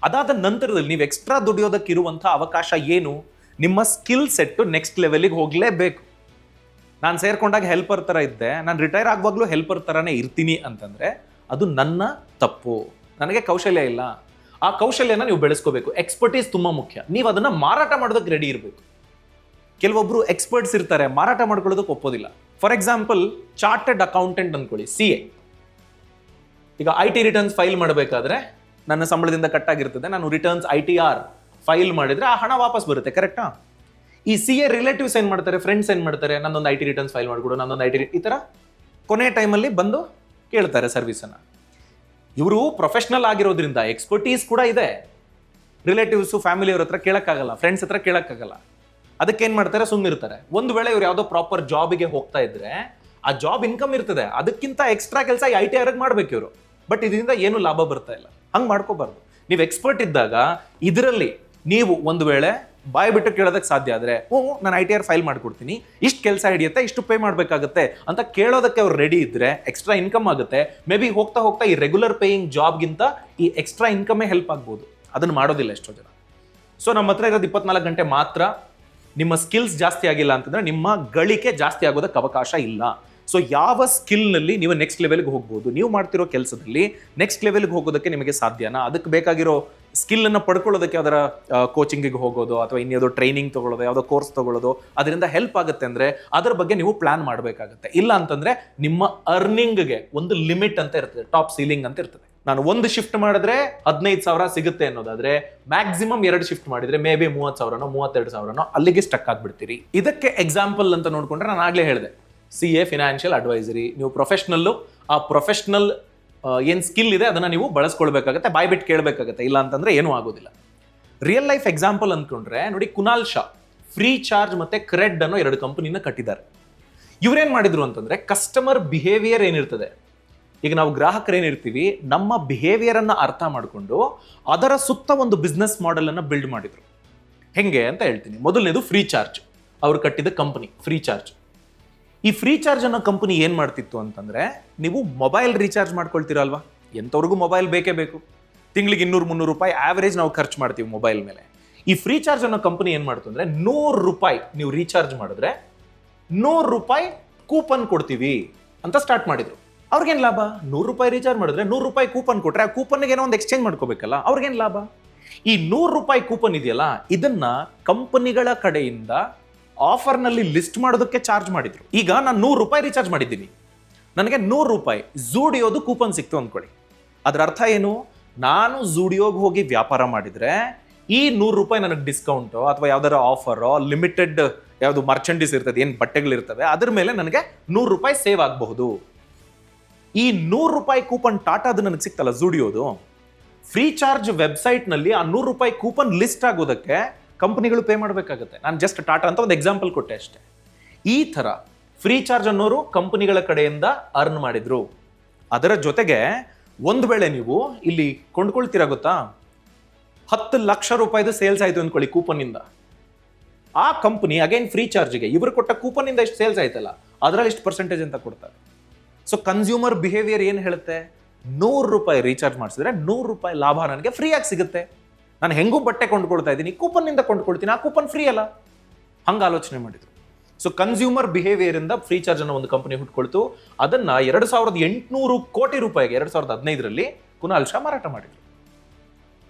ಅದಾದ ನಂತರದಲ್ಲಿ ನೀವು ಎಕ್ಸ್ಟ್ರಾ ದುಡಿಯೋದಕ್ಕಿರುವಂಥ ಅವಕಾಶ ಏನು? ನಿಮ್ಮ ಸ್ಕಿಲ್ ಸೆಟ್ಟು ನೆಕ್ಸ್ಟ್ ಲೆವೆಲಿಗೆ ಹೋಗಲೇಬೇಕು. ನಾನು ಸೇರ್ಕೊಂಡಾಗ ಹೆಲ್ಪರ್ ಥರ ಇದ್ದೆ, ನಾನು ರಿಟೈರ್ ಆಗುವಾಗಲೂ ಹೆಲ್ಪರ್ ಥರನೇ ಇರ್ತೀನಿ ಅಂತಂದರೆ ಅದು ನನ್ನ ತಪ್ಪು. ನನಗೆ ಕೌಶಲ್ಯ ಇಲ್ಲ. ಆ ಕೌಶಲ್ಯನ ನೀವು ಬೆಳೆಸ್ಕೋಬೇಕು. ಎಕ್ಸ್ಪರ್ಟೀಸ್ ತುಂಬ ಮುಖ್ಯ. ನೀವು ಅದನ್ನು ಮಾರಾಟ ಮಾಡೋದಕ್ಕೆ ರೆಡಿ ಇರಬೇಕು. ಕೆಲವೊಬ್ಬರು ಎಕ್ಸ್ಪರ್ಟ್ಸ್ ಇರ್ತಾರೆ, ಮಾರಾಟ ಮಾಡ್ಕೊಳ್ಳೋದಕ್ಕೆ ಒಪ್ಪೋದಿಲ್ಲ. ಫಾರ್ ಎಕ್ಸಾಂಪಲ್, ಚಾರ್ಟೆಡ್ ಅಕೌಂಟೆಂಟ್ ಅಂದ್ಕೊಳ್ಳಿ, CA. ಈಗ IT ರಿಟರ್ನ್ಸ್ ಫೈಲ್ ಮಾಡಬೇಕಾದ್ರೆ ನನ್ನ ಸಂಬಳದಿಂದ ಕಟ್ಟಾಗಿರ್ತದೆ, ನಾನು ರಿಟರ್ನ್ಸ್ ITR ಫೈಲ್ ಮಾಡಿದರೆ ಆ ಹಣ ವಾಪಸ್ ಬರುತ್ತೆ, ಕರೆಕ್ಟಾ? ಈ CA ರಿಲೇಟಿವ್ಸ್ ಏನು ಮಾಡ್ತಾರೆ, ಫ್ರೆಂಡ್ಸ್ ಏನು ಮಾಡ್ತಾರೆ, ನನ್ನೊಂದು IT ರಿಟರ್ನ್ಸ್ ಫೈಲ್ ಮಾಡಿಕೊಡು, ನನ್ನೊಂದು ಈ ಥರ ಕೊನೆ ಟೈಮಲ್ಲಿ ಬಂದು ಕೇಳ್ತಾರೆ ಸರ್ವಿಸನ್ನು. ಇವರು ಪ್ರೊಫೆಷ್ನಲ್ ಆಗಿರೋದ್ರಿಂದ ಎಕ್ಸ್ಪರ್ಟೀಸ್ ಕೂಡ ಇದೆ. ರಿಲೇಟಿವ್ಸು, ಫ್ಯಾಮಿಲಿಯವ್ರ ಹತ್ರ ಕೇಳೋಕ್ಕಾಗಲ್ಲ, ಫ್ರೆಂಡ್ಸ್ ಹತ್ರ ಕೇಳೋಕ್ಕಾಗಲ್ಲ. ಅದಕ್ಕೇನು ಮಾಡ್ತಾರೆ, ಸುಮ್ಮನಿರ್ತಾರೆ. ಒಂದು ವೇಳೆ ಇವ್ರು ಯಾವುದೋ ಪ್ರಾಪರ್ ಜಾಬಿಗೆ ಹೋಗ್ತಾ ಇದ್ರೆ ಆ ಜಾಬ್ ಇನ್ಕಮ್ ಇರ್ತದೆ, ಅದಕ್ಕಿಂತ ಎಕ್ಸ್ಟ್ರಾ ಕೆಲಸ ITRಗೆ ಮಾಡ್ಬೇಕು ಇವರು. ಬಟ್ ಇದರಿಂದ ಏನು ಲಾಭ ಬರ್ತಾ ಇಲ್ಲ. ಹಂಗೆ ಮಾಡ್ಕೋಬಾರ್ದು. ನೀವು ಎಕ್ಸ್ಪರ್ಟ್ ಇದ್ದಾಗ ಇದರಲ್ಲಿ ನೀವು ಒಂದು ವೇಳೆ ಬಾಯ್ ಬಿಟ್ಟು ಕೇಳೋದಕ್ಕೆ ಸಾಧ್ಯ ಆದರೆ, ನಾನು ITR ಫೈಲ್ ಮಾಡ್ಕೊಡ್ತೀನಿ, ಇಷ್ಟು ಕೆಲಸ ಹಿಡಿಯುತ್ತೆ, ಇಷ್ಟು ಪೇ ಮಾಡಬೇಕಾಗುತ್ತೆ ಅಂತ ಕೇಳೋದಕ್ಕೆ ಅವ್ರು ರೆಡಿ ಇದ್ದರೆ ಎಕ್ಸ್ಟ್ರಾ ಇನ್ಕಮ್ ಆಗುತ್ತೆ. ಮೇ ಬಿ ಹೋಗ್ತಾ ಹೋಗ್ತಾ ಈ ರೆಗ್ಯುಲರ್ ಪೇಯಿಂಗ್ ಜಾಬ್ಗಿಂತ ಈ ಎಕ್ಸ್ಟ್ರಾ ಇನ್ಕಮೇ ಹೆಲ್ಪ್ ಆಗ್ಬೋದು. ಅದನ್ನು ಮಾಡೋದಿಲ್ಲ ಎಷ್ಟೋ ಜನ. ಸೊ ನಮ್ಮ ಹತ್ರ ಇರೋದು 24 ಗಂಟೆ ಮಾತ್ರ. ನಿಮ್ಮ ಸ್ಕಿಲ್ಸ್ ಜಾಸ್ತಿ ಆಗಿಲ್ಲ ಅಂತಂದರೆ ನಿಮ್ಮ ಗಳಿಕೆ ಜಾಸ್ತಿ ಆಗೋದಕ್ಕೆ ಅವಕಾಶ ಇಲ್ಲ. ಸೊ ಯಾವ ಸ್ಕಿಲ್ನಲ್ಲಿ ನೀವು ನೆಕ್ಸ್ಟ್ ಲೆವೆಲ್ಗೆ ಹೋಗ್ಬೋದು? ನೀವು ಮಾಡ್ತಿರೋ ಕೆಲಸದಲ್ಲಿ ನೆಕ್ಸ್ಟ್ ಲೆವೆಲ್ಗೆ ಹೋಗೋದಕ್ಕೆ ನಿಮಗೆ ಸಾಧ್ಯನಾ? ಅದಕ್ಕೆ ಬೇಕಾಗಿರೋ ಸ್ಕಿಲ್ಲನ್ನು ಪಡ್ಕೊಳ್ಳೋದಕ್ಕೆ ಅದರ ಕೋಚಿಂಗಿಗೆ ಹೋಗೋದು ಅಥವಾ ಇನ್ಯಾವುದೋ ಟ್ರೈನಿಂಗ್ ತೊಗೊಳ್ಳೋದು, ಯಾವುದೋ ಕೋರ್ಸ್ ತೊಗೊಳ್ಳೋದು ಅದರಿಂದ ಹೆಲ್ಪ್ ಆಗುತ್ತೆ ಅಂದರೆ ಅದರ ಬಗ್ಗೆ ನೀವು ಪ್ಲಾನ್ ಮಾಡಬೇಕಾಗುತ್ತೆ. ಇಲ್ಲ ಅಂತಂದರೆ ನಿಮ್ಮ ಅರ್ನಿಂಗ್ಗೆ ಒಂದು ಲಿಮಿಟ್ ಅಂತ ಇರ್ತದೆ, ಟಾಪ್ ಸೀಲಿಂಗ್ ಅಂತ ಇರ್ತದೆ. ನಾನು ಒಂದು ಶಿಫ್ಟ್ ಮಾಡಿದ್ರೆ 15,000 ಸಿಗುತ್ತೆ ಅನ್ನೋದಾದ್ರೆ ಮ್ಯಾಕ್ಸಿಮಮ್ 2 ಶಿಫ್ಟ್ ಮಾಡಿದ್ರೆ ಮೇ ಬಿ 30,000ನೋ 32,000ನೋ ಅಲ್ಲಿಗೆ ಸ್ಟಕ್ ಆಗ್ಬಿಡ್ತೀರಿ. ಇದಕ್ಕೆ ಎಕ್ಸಾಂಪಲ್ ಅಂತ ನೋಡ್ಕೊಂಡ್ರೆ ನಾನು ಆಗಲೇ ಹೇಳಿದೆ, CA ಫಿನಾನ್ಷಿಯಲ್ ಅಡ್ವೈಸರಿ. ನೀವು ಪ್ರೊಫೆಷ್ನಲ್ಲು, ಆ ಪ್ರೊಫೆಷ್ನಲ್ ಏನು ಸ್ಕಿಲ್ ಇದೆ ಅದನ್ನು ನೀವು ಬಳಸ್ಕೊಳ್ಬೇಕಾಗತ್ತೆ, ಬಾಯ್ಬಿಟ್ಟು ಕೇಳಬೇಕಾಗತ್ತೆ. ಇಲ್ಲ ಅಂತಂದ್ರೆ ಏನೂ ಆಗೋದಿಲ್ಲ. ರಿಯಲ್ ಲೈಫ್ ಎಕ್ಸಾಂಪಲ್ ಅಂದ್ಕೊಂಡ್ರೆ ನೋಡಿ, ಕುನಾಲ್ ಶಾ ಫ್ರೀ ಚಾರ್ಜ್ ಮತ್ತೆ ಕ್ರೆಡ್ ಅನ್ನೋ 2 ಕಂಪನಿನ ಕಟ್ಟಿದ್ದಾರೆ. ಇವ್ರೇನ್ ಮಾಡಿದ್ರು ಅಂತಂದ್ರೆ ಕಸ್ಟಮರ್ ಬಿಹೇವಿಯರ್ ಏನಿರ್ತದೆ, ಈಗ ನಾವು ಗ್ರಾಹಕರೇನಿರ್ತೀವಿ, ನಮ್ಮ ಬಿಹೇವಿಯರ್ ಅನ್ನ ಅರ್ಥ ಮಾಡಿಕೊಂಡು ಅದರ ಸುತ್ತ ಒಂದು ಬಿಸ್ನೆಸ್ ಮಾಡೆಲ್ ಅನ್ನ ಬಿಲ್ಡ್ ಮಾಡಿದ್ರು. ಹೆಂಗೆ ಅಂತ ಹೇಳ್ತೀನಿ. ಮೊದಲನೇದು ಫ್ರೀ ಚಾರ್ಜ್. ಅವ್ರು ಕಟ್ಟಿದ ಕಂಪನಿ ಫ್ರೀ ಚಾರ್ಜ್. ಈ ಫ್ರೀ ಚಾರ್ಜ್ ಅನ್ನೋ ಕಂಪನಿ ಏನು ಮಾಡ್ತಿತ್ತು ಅಂತಂದರೆ, ನೀವು ಮೊಬೈಲ್ ರೀಚಾರ್ಜ್ ಮಾಡ್ಕೊಳ್ತೀರಲ್ವಾ, ಎಂಥವ್ರಿಗೂ ಮೊಬೈಲ್ ಬೇಕೇ ಬೇಕು. ತಿಂಗಳಿಗೆ 200-300 ರೂಪಾಯಿ ಆವ್ರೇಜ್ ನಾವು ಖರ್ಚು ಮಾಡ್ತೀವಿ ಮೊಬೈಲ್ ಮೇಲೆ. ಈ ಫ್ರೀ ಚಾರ್ಜ್ ಅನ್ನೋ ಕಂಪನಿ ಏನು ಮಾಡ್ತು ಅಂದರೆ, 100 ರೂಪಾಯಿ ನೀವು ರೀಚಾರ್ಜ್ ಮಾಡಿದ್ರೆ 100 ರೂಪಾಯಿ ಕೂಪನ್ ಕೊಡ್ತೀವಿ ಅಂತ ಸ್ಟಾರ್ಟ್ ಮಾಡಿದ್ರು. ಅವ್ರಿಗೇನು ಲಾಭ? 100 ರೂಪಾಯಿ ರೀಚಾರ್ಜ್ ಮಾಡಿದ್ರೆ 100 ರೂಪಾಯಿ ಕೂಪನ್ ಕೊಟ್ಟರೆ ಆ ಕೂಪನ್ಗೆ ಏನೋ ಒಂದು ಎಕ್ಸ್ಚೇಂಜ್ ಮಾಡ್ಕೋಬೇಕಲ್ಲ, ಅವ್ರಿಗೇನು ಲಾಭ? ಈ 100 ರೂಪಾಯಿ ಕೂಪನ್ ಇದೆಯಲ್ಲ, ಇದನ್ನ ಕಂಪನಿಗಳ ಕಡೆಯಿಂದ ಆಫರ್ನಲ್ಲಿ ಲಿಸ್ಟ್ ಮಾಡೋದಕ್ಕೆ ಚಾರ್ಜ್ ಮಾಡಿದ್ರು. ಈಗ ನಾನು 100 ರೂಪಾಯಿ ರೀಚಾರ್ಜ್ ಮಾಡಿದ್ದೀನಿ, ನನಗೆ 100 ರೂಪಾಯಿ ಝೂಡಿಯೋದು ಕೂಪನ್ ಸಿಕ್ತು ಅಂದ್ಕೊಳ್ಳಿ. ಅದರ ಅರ್ಥ ಏನು? ನಾನು ಝೂಡಿಯೋಗೆ ಹೋಗಿ ವ್ಯಾಪಾರ ಮಾಡಿದ್ರೆ ಈ 100 ರೂಪಾಯಿ ನನಗೆ ಡಿಸ್ಕೌಂಟು ಅಥವಾ ಯಾವ್ದಾರ ಆಫರೋ, ಲಿಮಿಟೆಡ್ ಯಾವುದು ಮರ್ಚೆಂಡೀಸ್ ಇರ್ತದೆ, ಏನು ಬಟ್ಟೆಗಳಿರ್ತವೆ, ಅದ್ರ ಮೇಲೆ ನನಗೆ 100 ರೂಪಾಯಿ ಸೇವ್ ಆಗಬಹುದು. ಈ 100 ರೂಪಾಯಿ ಕೂಪನ್ ಟಾಟಾದು ನನಗೆ ಸಿಕ್ತಲ್ಲ ಝೂಡಿಯೋದು, ಫ್ರೀ ಚಾರ್ಜ್ ವೆಬ್ಸೈಟ್ನಲ್ಲಿ ಆ 100 ರೂಪಾಯಿ ಕೂಪನ್ ಲಿಸ್ಟ್ ಆಗೋದಕ್ಕೆ ಕಂಪನಿಗಳು ಪೇ ಮಾಡಬೇಕಾಗುತ್ತೆ. ನಾನು ಜಸ್ಟ್ ಟಾಟಾ ಅಂತ ಒಂದು ಎಕ್ಸಾಂಪಲ್ ಕೊಟ್ಟೆ ಅಷ್ಟೇ. ಈ ಥರ ಫ್ರೀ ಚಾರ್ಜ್ ಅನ್ನೋರು ಕಂಪನಿಗಳ ಕಡೆಯಿಂದ ಅರ್ನ್ ಮಾಡಿದ್ರು. ಅದರ ಜೊತೆಗೆ ಒಂದು ವೇಳೆ ನೀವು ಇಲ್ಲಿ ಕೊಂಡ್ಕೊಳ್ತೀರಾ ಗೊತ್ತಾ, 10 ಲಕ್ಷ ರೂಪಾಯಿದು ಸೇಲ್ಸ್ ಆಯಿತು ಅಂದ್ಕೊಳ್ಳಿ ಕೂಪನ್ನಿಂದ, ಆ ಕಂಪನಿ ಅಗೈನ್ ಫ್ರೀ ಚಾರ್ಜ್ಗೆ ಇವರು ಕೊಟ್ಟ ಕೂಪನ್ನಿಂದ ಎಷ್ಟು ಸೇಲ್ಸ್ ಆಯ್ತಲ್ಲ ಅದರಲ್ಲಿ ಎಷ್ಟು ಪರ್ಸೆಂಟೇಜ್ ಅಂತ ಕೊಡ್ತಾರೆ. ಸೊ ಕನ್ಸ್ಯೂಮರ್ ಬಿಹೇವಿಯರ್ ಏನು ಹೇಳುತ್ತೆ? 100 ರೂಪಾಯಿ ರೀಚಾರ್ಜ್ ಮಾಡಿಸಿದ್ರೆ 100 ರೂಪಾಯಿ ಲಾಭ ನನಗೆ ಫ್ರೀಯಾಗಿ ಸಿಗುತ್ತೆ. ನಾನು ಹೆಂಗೂ ಬಟ್ಟೆ ಕೊಂಡ್ಕೊಳ್ತಾ ಇದ್ದೀನಿ, ಕೂಪನ್ನಿಂದ ಕೊಂಡ್ಕೊಳ್ತೀನಿ, ಆ ಕೂಪನ್ ಫ್ರೀ ಅಲ್ಲ. ಹಂಗೆ ಆಲೋಚನೆ ಮಾಡಿದ್ರು. ಸೊ ಕನ್ಸ್ಯೂಮರ್ ಬಿಹೇವಿಯರ್ ಇಂದ ಫ್ರೀ ಚಾರ್ಜ್ ಅನ್ನೋ ಒಂದು ಕಂಪನಿ ಹುಟ್ಕೊಳ್ತು. ಅದನ್ನ 2800 ಕೋಟಿ ರೂಪಾಯಿಗೆ 2015ರಲ್ಲಿ ಕುನಾಲ್ ಶಾ ಮಾರಾಟ ಮಾಡಿದ್ರು.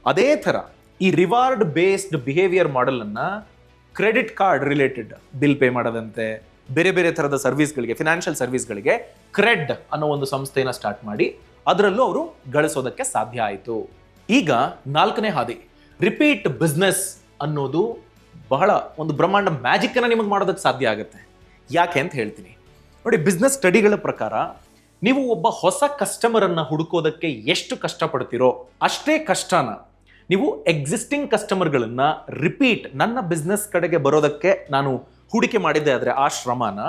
ಅದೇ ಥರ ಈ ರಿವಾರ್ಡ್ ಬೇಸ್ಡ್ ಬಿಹೇವಿಯರ್ ಮಾಡೆಲ್ ಅನ್ನ credit card related bill pay ಮಾಡೋದಂತೆ, ಬೇರೆ ಬೇರೆ ಥರದ ಸರ್ವಿಸ್ಗಳಿಗೆ, ಫಿನಾನ್ಷಿಯಲ್ ಸರ್ವಿಸ್ಗಳಿಗೆ ಕ್ರೆಡ್ ಅನ್ನೋ ಒಂದು ಸಂಸ್ಥೆಯನ್ನು ಸ್ಟಾರ್ಟ್ ಮಾಡಿ ಅದರಲ್ಲೂ ಅವರು ಗಳಿಸೋದಕ್ಕೆ ಸಾಧ್ಯ ಆಯಿತು. ಈಗ 4ನೇ ಹಾದಿ, ರಿಪೀಟ್ ಬಿಸ್ನೆಸ್ ಅನ್ನೋದು ಬಹಳ ಒಂದು ಬ್ರಹ್ಮಾಂಡ ಮ್ಯಾಜಿಕ್ ಅನ್ನ ನಿಮಗೆ ಮಾಡೋದಕ್ಕೆ ಸಾಧ್ಯ ಆಗುತ್ತೆ. ಯಾಕೆ ಅಂತ ಹೇಳ್ತೀನಿ ನೋಡಿ. ಬಿಸ್ನೆಸ್ ಸ್ಟಡಿಗಳ ಪ್ರಕಾರ ನೀವು ಒಬ್ಬ ಹೊಸ ಕಸ್ಟಮರ್ ಅನ್ನ ಹುಡುಕೋದಕ್ಕೆ ಎಷ್ಟು ಕಷ್ಟಪಡ್ತೀರೋ ಅಷ್ಟೇ ಕಷ್ಟನ ನೀವು ಎಕ್ಸಿಸ್ಟಿಂಗ್ ಕಸ್ಟಮರ್ಗಳನ್ನ ರಿಪೀಟ್ ನನ್ನ ಬಿಸ್ನೆಸ್ ಕಡೆಗೆ ಬರೋದಕ್ಕೆ ನಾನು ಹೂಡಿಕೆ ಮಾಡಿದ್ದೆ ಆದರೆ ಆ ಶ್ರಮನ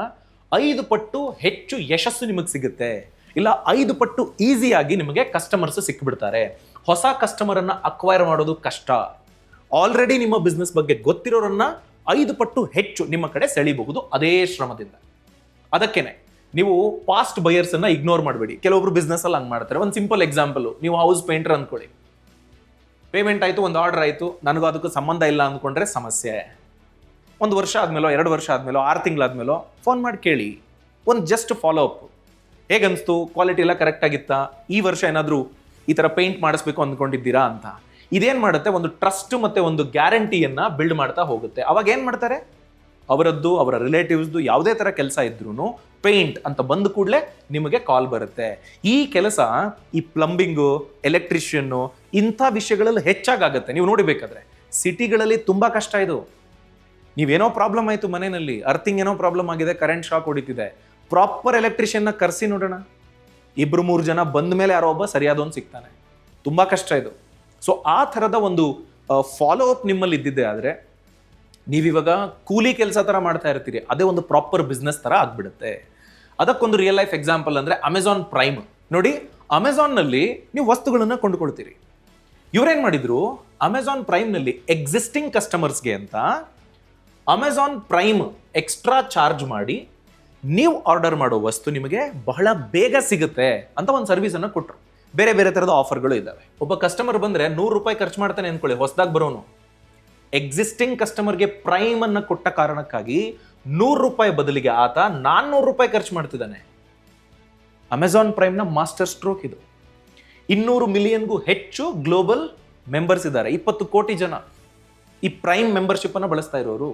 5 ಪಟ್ಟು ಹೆಚ್ಚು ಯಶಸ್ಸು ನಿಮಗೆ ಸಿಗುತ್ತೆ. ಇಲ್ಲ 5 ಪಟ್ಟು ಈಸಿಯಾಗಿ ನಿಮಗೆ ಕಸ್ಟಮರ್ಸ್ ಸಿಕ್ಬಿಡ್ತಾರೆ. ಹೊಸ ಕಸ್ಟಮರ್ ಅನ್ನ ಅಕ್ವೈರ್ ಮಾಡೋದು ಕಷ್ಟ. ಆಲ್ರೆಡಿ ನಿಮ್ಮ ಬಿಸ್ನೆಸ್ ಬಗ್ಗೆ ಗೊತ್ತಿರೋರನ್ನ 5 ಪಟ್ಟು ಹೆಚ್ಚು ನಿಮ್ಮ ಕಡೆ ಸೆಳಿಬಹುದು ಅದೇ ಶ್ರಮದಿಂದ. ಅದಕ್ಕೇನೆ ನೀವು ಪಾಸ್ಟ್ ಬಯರ್ಸ್ ಅನ್ನ ಇಗ್ನೋರ್ ಮಾಡಬೇಡಿ. ಕೆಲವೊಬ್ರು ಬಿಸ್ನೆಸ್ ಅಲ್ಲಿ ಹಂಗೆ ಮಾಡ್ತಾರೆ. ಒಂದು ಸಿಂಪಲ್ ಎಕ್ಸಾಂಪಲ್, ನೀವು ಹೌಸ್ ಪೇಂಟರ್ ಅಂದ್ಕೊಳ್ಳಿ, ಪೇಮೆಂಟ್ ಆಯ್ತು, ಒಂದು ಆರ್ಡರ್ ಆಯ್ತು, ನನಗೂ ಅದಕ್ಕೂ ಸಂಬಂಧ ಇಲ್ಲ ಅಂದ್ಕೊಂಡ್ರೆ ಸಮಸ್ಯೆ. 1 ವರ್ಷ ಆದ್ಮೇಲೋ 2 ವರ್ಷ ಆದ್ಮೇಲೋ 6 ತಿಂಗಳಾದ್ಮೇಲೋ ಫೋನ್ ಮಾಡಿ ಕೇಳಿ, ಒಂದು ಜಸ್ಟ್ ಫಾಲೋ ಅಪ್, ಹೇಗನ್ಸ್ತು, ಕ್ವಾಲಿಟಿ ಎಲ್ಲ ಕರೆಕ್ಟ್ ಆಗಿತ್ತಾ, ಈ ವರ್ಷ ಏನಾದರೂ ಈ ಥರ ಪೇಂಟ್ ಮಾಡಿಸ್ಬೇಕು ಅಂದ್ಕೊಂಡಿದ್ದೀರಾ ಅಂತ. ಇದೇನು ಮಾಡುತ್ತೆ, ಒಂದು ಟ್ರಸ್ಟ್ ಮತ್ತೆ ಒಂದು ಗ್ಯಾರಂಟಿಯನ್ನ ಬಿಲ್ಡ್ ಮಾಡ್ತಾ ಹೋಗುತ್ತೆ. ಅವಾಗ ಏನು ಮಾಡ್ತಾರೆ, ಅವರದ್ದು ಅವರ ರಿಲೇಟಿವ್ಸ್ದು ಯಾವುದೇ ಥರ ಕೆಲಸ ಇದ್ರೂ ಪೇಂಟ್ ಅಂತ ಬಂದ ಕೂಡಲೇ ನಿಮಗೆ ಕಾಲ್ ಬರುತ್ತೆ. ಈ ಕೆಲಸ ಈ ಪ್ಲಂಬಿಂಗು, ಎಲೆಕ್ಟ್ರಿಷಿಯನ್ನು ಇಂಥ ವಿಷಯಗಳಲ್ಲಿ ಹೆಚ್ಚಾಗುತ್ತೆ. ನೀವು ನೋಡಿಬೇಕಾದ್ರೆ ಸಿಟಿಗಳಲ್ಲಿ ತುಂಬ ಕಷ್ಟ ಇದು. ನೀವೇನೋ ಪ್ರಾಬ್ಲಮ್ ಆಯಿತು ಮನೆಯಲ್ಲಿ, ಅರ್ಥಿಂಗ್ ಏನೋ ಪ್ರಾಬ್ಲಮ್ ಆಗಿದೆ, ಕರೆಂಟ್ ಶಾಕ್ ಹೊಡಿತಿದೆ, ಪ್ರಾಪರ್ ಎಲೆಕ್ಟ್ರಿಷಿಯನ್ನ ಕರೆಸಿ ನೋಡೋಣ, 2-3 ಜನ ಬಂದ ಮೇಲೆ ಯಾರೋ ಒಬ್ಬ ಸರಿಯಾದವನು ಸಿಗ್ತಾನೆ. ತುಂಬ ಕಷ್ಟ ಇದು. ಸೊ ಆ ಥರದ ಒಂದು ಫಾಲೋ ಅಪ್ ನಿಮ್ಮಲ್ಲಿ ಇದ್ದಿದ್ದೆ ಆದರೆ ನೀವಿವಾಗ ಕೂಲಿ ಕೆಲಸ ಥರ ಮಾಡ್ತಾ ಇರ್ತೀರಿ, ಅದೇ ಒಂದು ಪ್ರಾಪರ್ ಬಿಸ್ನೆಸ್ ಥರ ಆಗ್ಬಿಡುತ್ತೆ. ಅದಕ್ಕೊಂದು ರಿಯಲ್ ಲೈಫ್ ಎಕ್ಸಾಂಪಲ್ ಅಂದರೆ ಅಮೆಝಾನ್ ಪ್ರೈಮ್. ನೋಡಿ, ಅಮೆಝಾನ್ನಲ್ಲಿ ನೀವು ವಸ್ತುಗಳನ್ನು ಕೊಂಡುಕೊಳ್ತೀರಿ. ಇವರೇನು ಮಾಡಿದ್ರು, ಅಮೆಝಾನ್ ಪ್ರೈಮ್ನಲ್ಲಿ ಎಕ್ಸಿಸ್ಟಿಂಗ್ ಕಸ್ಟಮರ್ಸ್ಗೆ ಅಂತ ಅಮೆಝಾನ್ ಪ್ರೈಮ್ ಎಕ್ಸ್ಟ್ರಾ ಚಾರ್ಜ್ ಮಾಡಿ ನೀವು ಆರ್ಡರ್ ಮಾಡೋ ವಸ್ತು ನಿಮಗೆ ಬಹಳ ಬೇಗ ಸಿಗುತ್ತೆ ಅಂತ ಒಂದು ಸರ್ವಿಸನ್ನು ಕೊಟ್ಟರು. ಬೇರೆ ಬೇರೆ ಥರದ ಆಫರ್ಗಳು ಇದ್ದಾವೆ. ಒಬ್ಬ ಕಸ್ಟಮರ್ ಬಂದರೆ ₹100 ಖರ್ಚು ಮಾಡ್ತಾನೆ ಅಂದ್ಕೊಳ್ಳಿ, ಹೊಸದಾಗಿ ಬರೋನು. ಎಕ್ಸಿಸ್ಟಿಂಗ್ ಕಸ್ಟಮರ್ಗೆ ಪ್ರೈಮ್ ಅನ್ನು ಕೊಟ್ಟ ಕಾರಣಕ್ಕಾಗಿ ₹100 ಬದಲಿಗೆ ಆತ ₹400 ಖರ್ಚು ಮಾಡ್ತಿದ್ದಾನೆ. ಅಮೆಝಾನ್ ಪ್ರೈಮ್ನ ಮಾಸ್ಟರ್ ಸ್ಟ್ರೋಕ್ ಇದು. 200 ಮಿಲಿಯನ್ಗೂ ಹೆಚ್ಚು ಗ್ಲೋಬಲ್ ಮೆಂಬರ್ಸ್ ಇದ್ದಾರೆ, 20 ಕೋಟಿ ಜನ ಈ ಪ್ರೈಮ್ ಮೆಂಬರ್ಶಿಪ್ ಅನ್ನು ಬಳಸ್ತಾ ಇರೋರು.